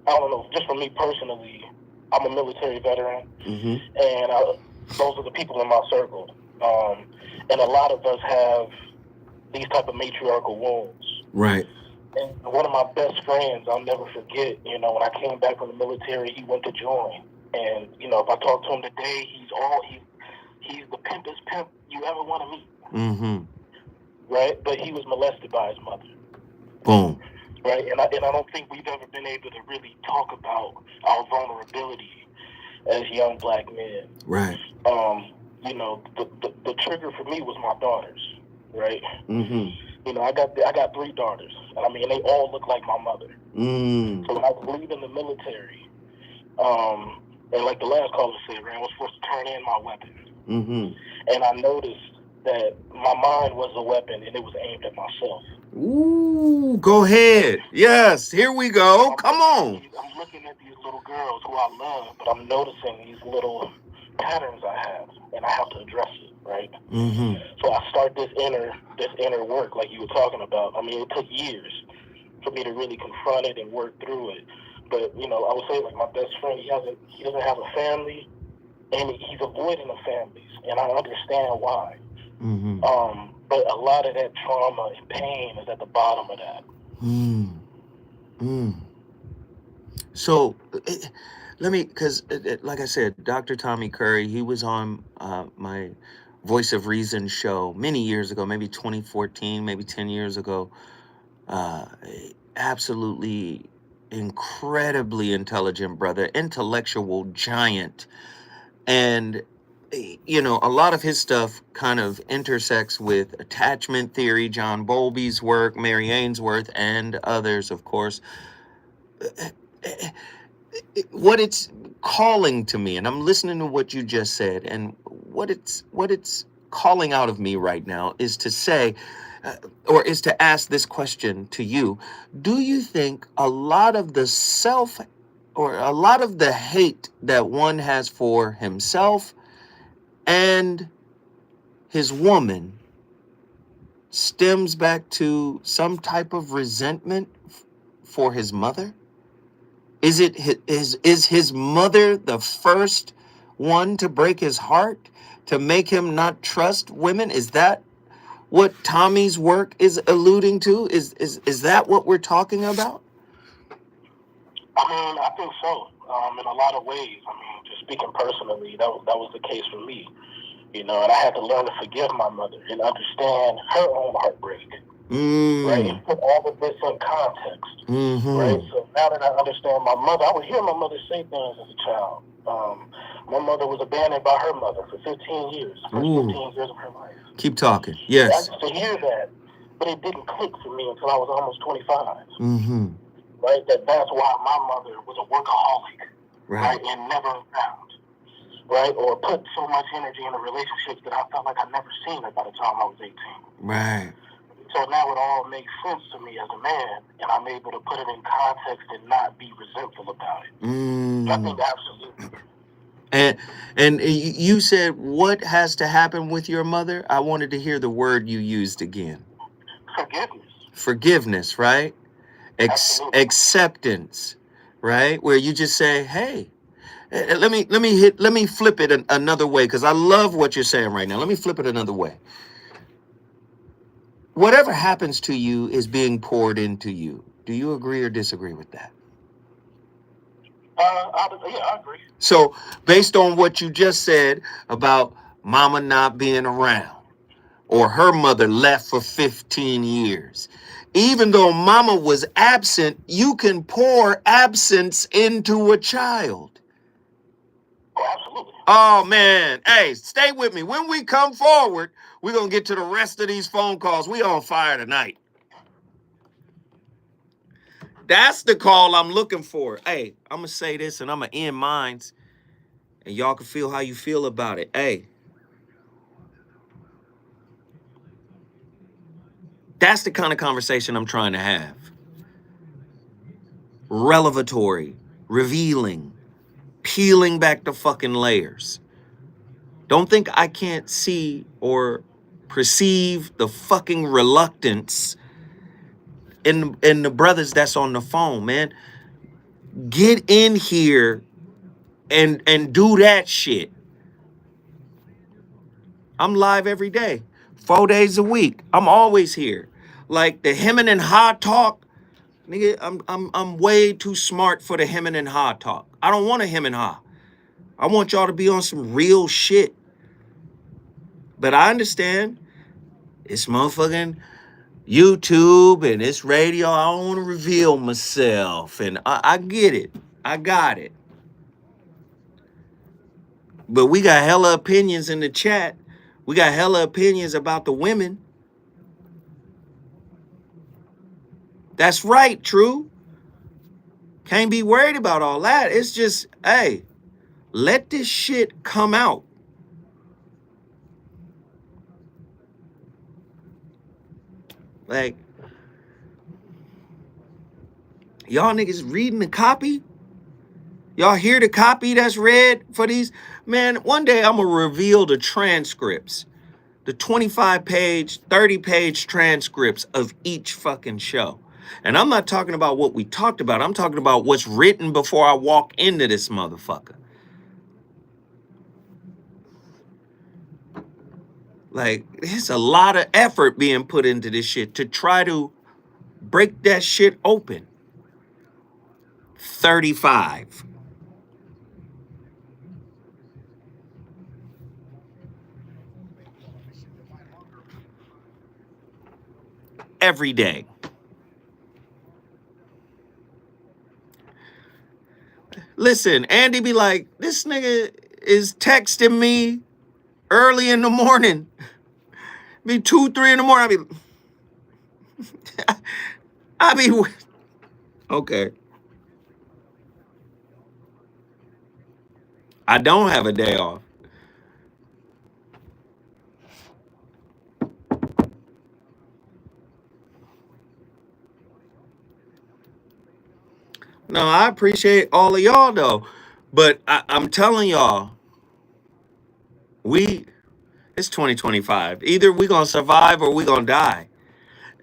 F: I don't know, just for me personally, I'm a military veteran, and those are the people in my circle. And a lot of us have these type of matriarchal wounds.
B: Right.
F: And one of my best friends, I'll never forget, when I came back from the military, he went to join. And, if I talk to him today, he's the pimpest pimp you ever want to meet. Right? But he was molested by his mother.
B: Boom.
F: Right? And I don't think we've ever been able to really talk about our vulnerability as young black men.
B: Right.
F: The trigger for me was my daughters, right? I got 3 daughters, and they all look like my mother. So when I was leaving the military, and like the last caller said, I was forced to turn in my weapon. And I noticed that my mind was a weapon, and it was aimed at myself.
B: Ooh, go ahead. Yes, here we go. Come on.
F: I'm looking at these little girls who I love, but I'm noticing these little patterns I have, and I have to address it, right? So I start this inner work, like you were talking about. It took years for me to really confront it and work through it. But I would say, like, my best friend, he doesn't have a family, and he's avoiding the families, and I understand why. But a lot of that trauma and pain is at the bottom of that.
B: So, let me, because like I said, Dr. Tommy Curry, he was on my Voice of Reason show many years ago, maybe 2014, maybe 10 years ago. Absolutely incredibly intelligent brother, intellectual giant. And, a lot of his stuff kind of intersects with attachment theory, John Bowlby's work, Mary Ainsworth, and others, of course. What it's calling to me, and I'm listening to what you just said, and what it's calling out of me right now is to say, or is to ask this question to you. Do you think a lot of the a lot of the hate that one has for himself and his woman stems back to some type of resentment for his mother? Is his mother the first one to break his heart, to make him not trust women? Is that what Tommy's work is alluding to? Is that what we're talking about?
E: I mean, I think so. In a lot of ways. I mean, just speaking personally, that was the case for me. You know, and I had to learn to forgive my mother and understand her own heartbreak. Right? And put all of this in context. Right? So now that I understand my mother, I would hear my mother say things as a child. My mother was abandoned by her mother for 15 years, the first 15 years of her life.
B: Keep talking. Yes.
E: I used to hear that, but it didn't click for me until I was almost 25. Right? That's why my mother was a workaholic. Right? And never around. Right? Or put so much energy into relationships that I felt like I'd never seen her by the time I was 18.
B: Right.
E: So now it all makes sense to me as a man, and I'm able to put it in context and not be resentful about it. I think absolutely.
B: And you said what has to happen with your mother? I wanted to hear the word you used again.
E: Forgiveness.
B: Forgiveness, right? Acceptance, right? Where you just say, hey, let me flip it another way, because I love what you're saying right now. Let me flip it another way. Whatever happens to you is being poured into you. Do you agree or disagree with that?
E: I agree.
B: So based on what you just said about mama not being around, or her mother left for 15 years, even though mama was absent, you can pour absence into a child.
E: Oh, absolutely.
B: Oh, man. Hey, stay with me. When we come forward, we're going to get to the rest of these phone calls. We on fire tonight. That's the call I'm looking for. Hey, I'm going to say this and I'm going to end mine, and y'all can feel how you feel about it. Hey, that's the kind of conversation I'm trying to have. Revelatory, revealing, peeling back the fucking layers. Don't think I can't see or perceive the fucking reluctance in the brothers that's on the phone, man. Get in here and do that shit. I'm live every day, 4 days a week. I'm always here. Like the hemming and ha talk, nigga. I'm way too smart for the hemming and ha talk. I don't want a hem and ha. I want y'all to be on some real shit. But I understand it's motherfucking YouTube and it's radio. I don't want to reveal myself. And I get it. I got it. But we got hella opinions in the chat. We got hella opinions about the women. That's right, True. Can't be worried about all that. It's just, hey, let this shit come out. Like, y'all niggas reading the copy? Y'all hear the copy that's read for these? Man, one day I'm going to reveal the transcripts. The 25-page, 30-page transcripts of each fucking show. And I'm not talking about what we talked about. I'm talking about what's written before I walk into this motherfucker. Like, there's a lot of effort being put into this shit to try to break that shit open. 35. Every day. Listen, Andy be like, this nigga is texting me early in the morning. Be 2, 3 in the morning. I be okay. I don't have a day off. No, I appreciate all of y'all though. But I'm telling y'all, it's 2025. Either we gonna survive or we gonna die.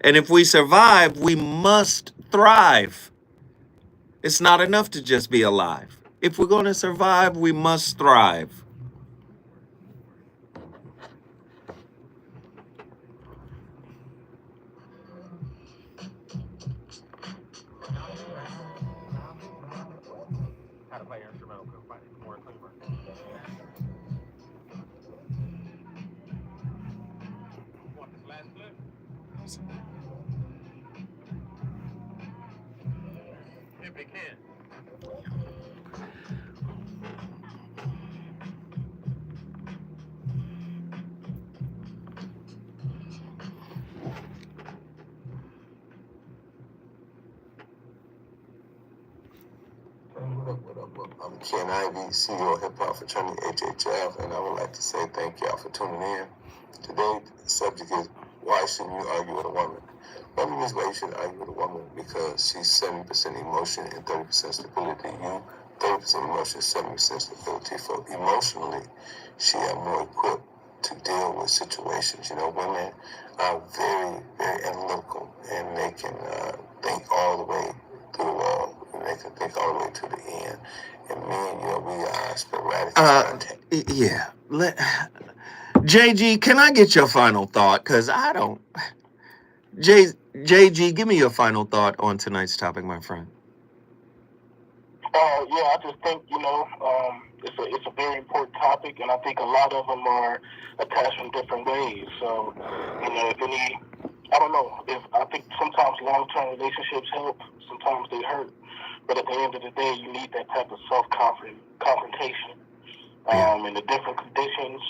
B: And if we survive, we must thrive. It's not enough to just be alive. If we're gonna survive, we must thrive.
J: I'm Ken Ivey, CEO of Hip Hop Fraternity HHF, and I would like to say thank y'all for tuning in. Today, the subject is, why shouldn't you argue with a woman? One reason why you shouldn't argue with a woman because she's 70% emotion and 30% stability. You, 30% emotion, 70% stability. So emotionally, she is more equipped to deal with situations. You know, women are very, very analytical, and they can think all the way through the wall. And they can think all the way to the end. And men, you know, we are sporadic.
B: Yeah. JG, can I get your final thought? Because I don't. JG, give me your final thought on tonight's topic, my friend.
F: Yeah, I just think, it's a very important topic, and I think a lot of them are attached in different ways. So, I think sometimes long-term relationships help, sometimes they hurt. But at the end of the day, you need that type of self-confrontation. And the different conditions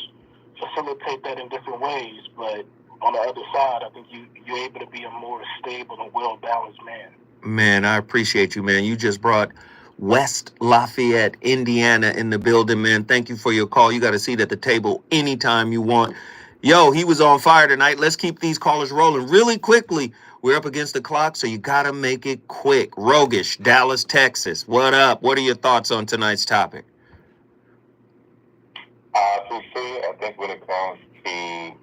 F: facilitate that in different ways. But on the other side, I think you're able to be a more stable and well-balanced man.
B: Man, I appreciate you, man. You just brought West Lafayette, Indiana in the building, man. Thank you for your call. You got a seat at the table anytime you want. Yo, he was on fire tonight. Let's keep these callers rolling really quickly. We're up against the clock, so you got to make it quick. Rogish, Dallas, Texas. What up? What are your thoughts on tonight's topic?
J: I think when it comes to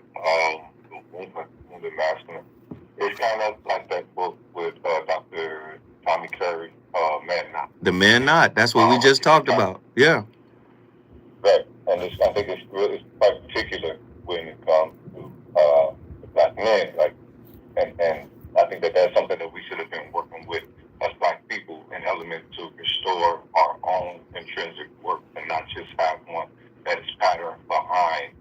J: the masculine, it's kind of like that book with Dr. Tommy Curry, Man Not.
B: The Man Not. That's what we just talked about. Yeah.
J: Right. And I think it's quite particular when it comes to black men. And I think that's something that we should have been working with as black people, an element to restore our own intrinsic work and not just have one that is patterned behind,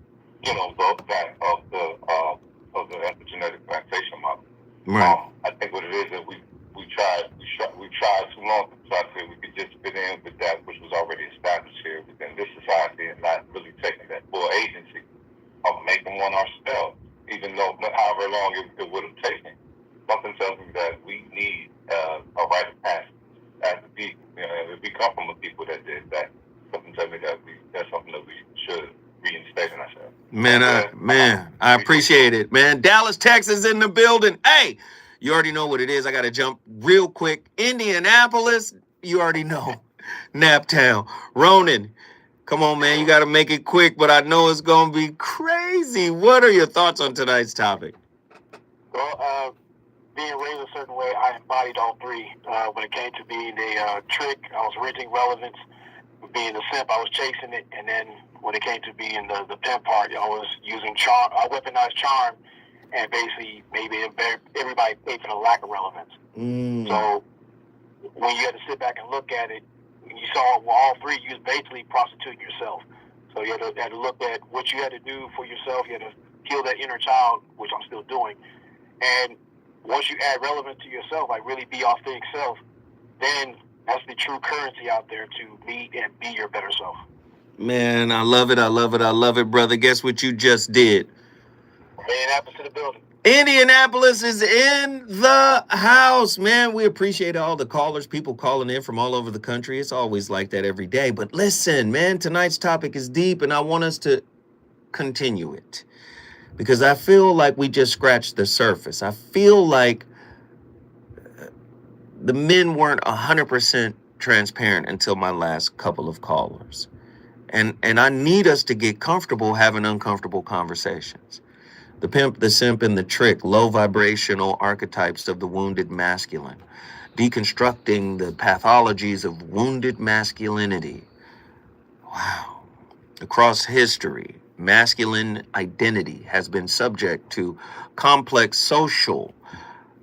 J: that of the epigenetic plantation model.
B: Right.
J: I think what it is that we tried too long to try to say we could just fit in with that which was already established here within this society and not really taking that full agency of making one ourselves, even though however long it would have taken. Something tells me that we need a rite of passage as a people. If we come from a people that did that, something tells me that that's something that we should reinstate in ourselves.
B: Man, I appreciate it, man. Dallas, Texas in the building. Hey, you already know what it is. I got to jump real quick. Indianapolis, you already know. Naptown. Ronan, come on, man. You got to make it quick, but I know it's going to be crazy. What are your thoughts on tonight's topic?
F: Well, being raised a certain way, I embodied all three. When it came to being a trick, I was renting relevance. Being a simp, I was chasing it. And then when it came to being the pimp part, I was using charm. I weaponized charm and basically maybe everybody paid for the lack of relevance. So when you had to sit back and look at it, when you saw all three, you was basically prostituting yourself. So you had to look at what you had to do for yourself. You had to heal that inner child, which I'm still doing. And once you add relevance to yourself, like really be authentic self, then that's the true currency out there to meet and be your better self.
B: Man, I love it. I love it. I love it, brother. Guess what you just did?
F: Indianapolis to the building.
B: Indianapolis is in the house, man. We appreciate all the callers, people calling in from all over the country. It's always like that every day. But listen, man, tonight's topic is deep, and I want us to continue it because I feel like we just scratched the surface. I feel like the men weren't 100% transparent until my last couple of callers. And I need us to get comfortable having uncomfortable conversations. The pimp, the simp, and the trick, low vibrational archetypes of the wounded masculine, deconstructing the pathologies of wounded masculinity. Wow. Across history, masculine identity has been subject to complex social,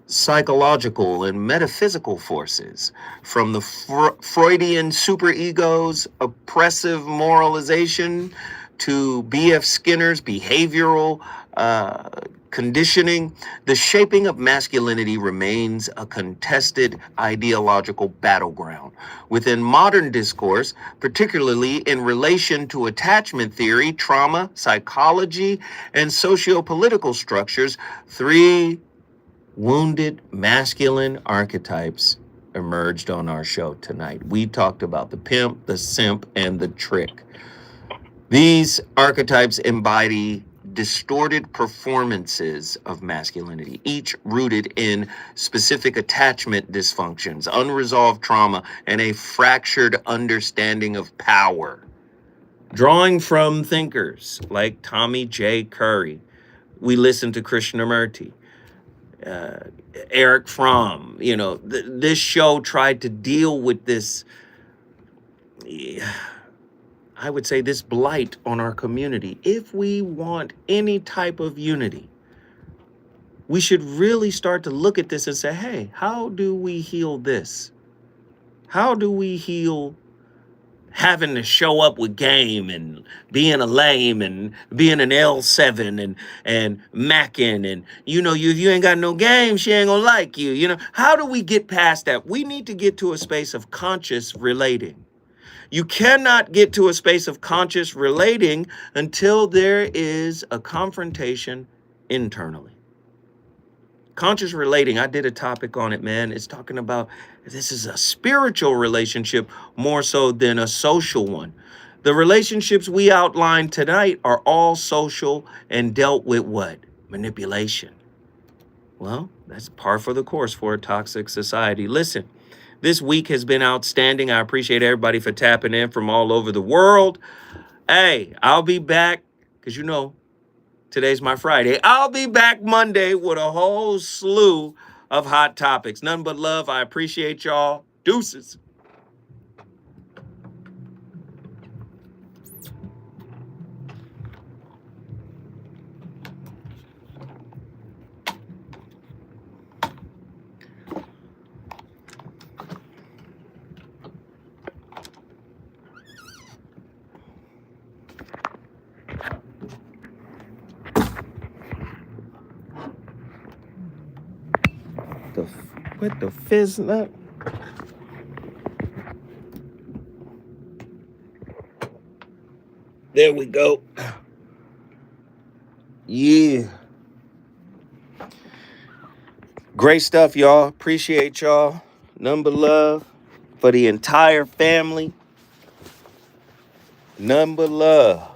B: psychological, and metaphysical forces, from the Freudian superegos, oppressive moralization, to B.F. Skinner's behavioral conditioning. The shaping of masculinity remains a contested ideological battleground within modern discourse, particularly in relation to attachment theory, trauma, psychology, and socio-political structures. Three wounded masculine archetypes emerged on our show tonight. We talked about the pimp, the simp, and the trick. These archetypes embody distorted performances of masculinity, each rooted in specific attachment dysfunctions, unresolved trauma, and a fractured understanding of power. Drawing from thinkers like Tommy J. Curry, we listen to Krishnamurti, Eric Fromm. This show tried to deal with this, I would say, this blight on our community. If we want any type of unity, we should really start to look at this and say, hey, how do we heal this? How do we heal having to show up with game and being a lame and being an L7 and macking and, if you ain't got no game, she ain't gonna like you. How do we get past that? We need to get to a space of conscious relating. You cannot get to a space of conscious relating until there is a confrontation internally. Conscious relating, I did a topic on it, man. It's talking about this is a spiritual relationship more so than a social one. The relationships we outlined tonight are all social and dealt with what? Manipulation. Well, that's par for the course for a toxic society. Listen, this week has been outstanding. I appreciate everybody for tapping in from all over the world. Hey, I'll be back because today's my Friday. I'll be back Monday with a whole slew of hot topics. Nothing but love. I appreciate y'all. Deuces. What the fizz nut? There we go. Yeah. Great stuff, y'all. Appreciate y'all. None but love for the entire family. None but love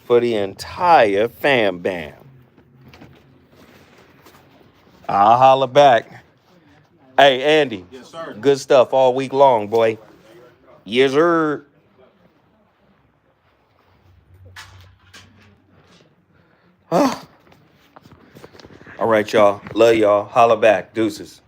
B: for the entire fam bam. I'll holler back. Hey, Andy. Yes, sir. Good stuff all week long, boy. Yes, sir. All right, y'all. Love y'all. Holler back. Deuces.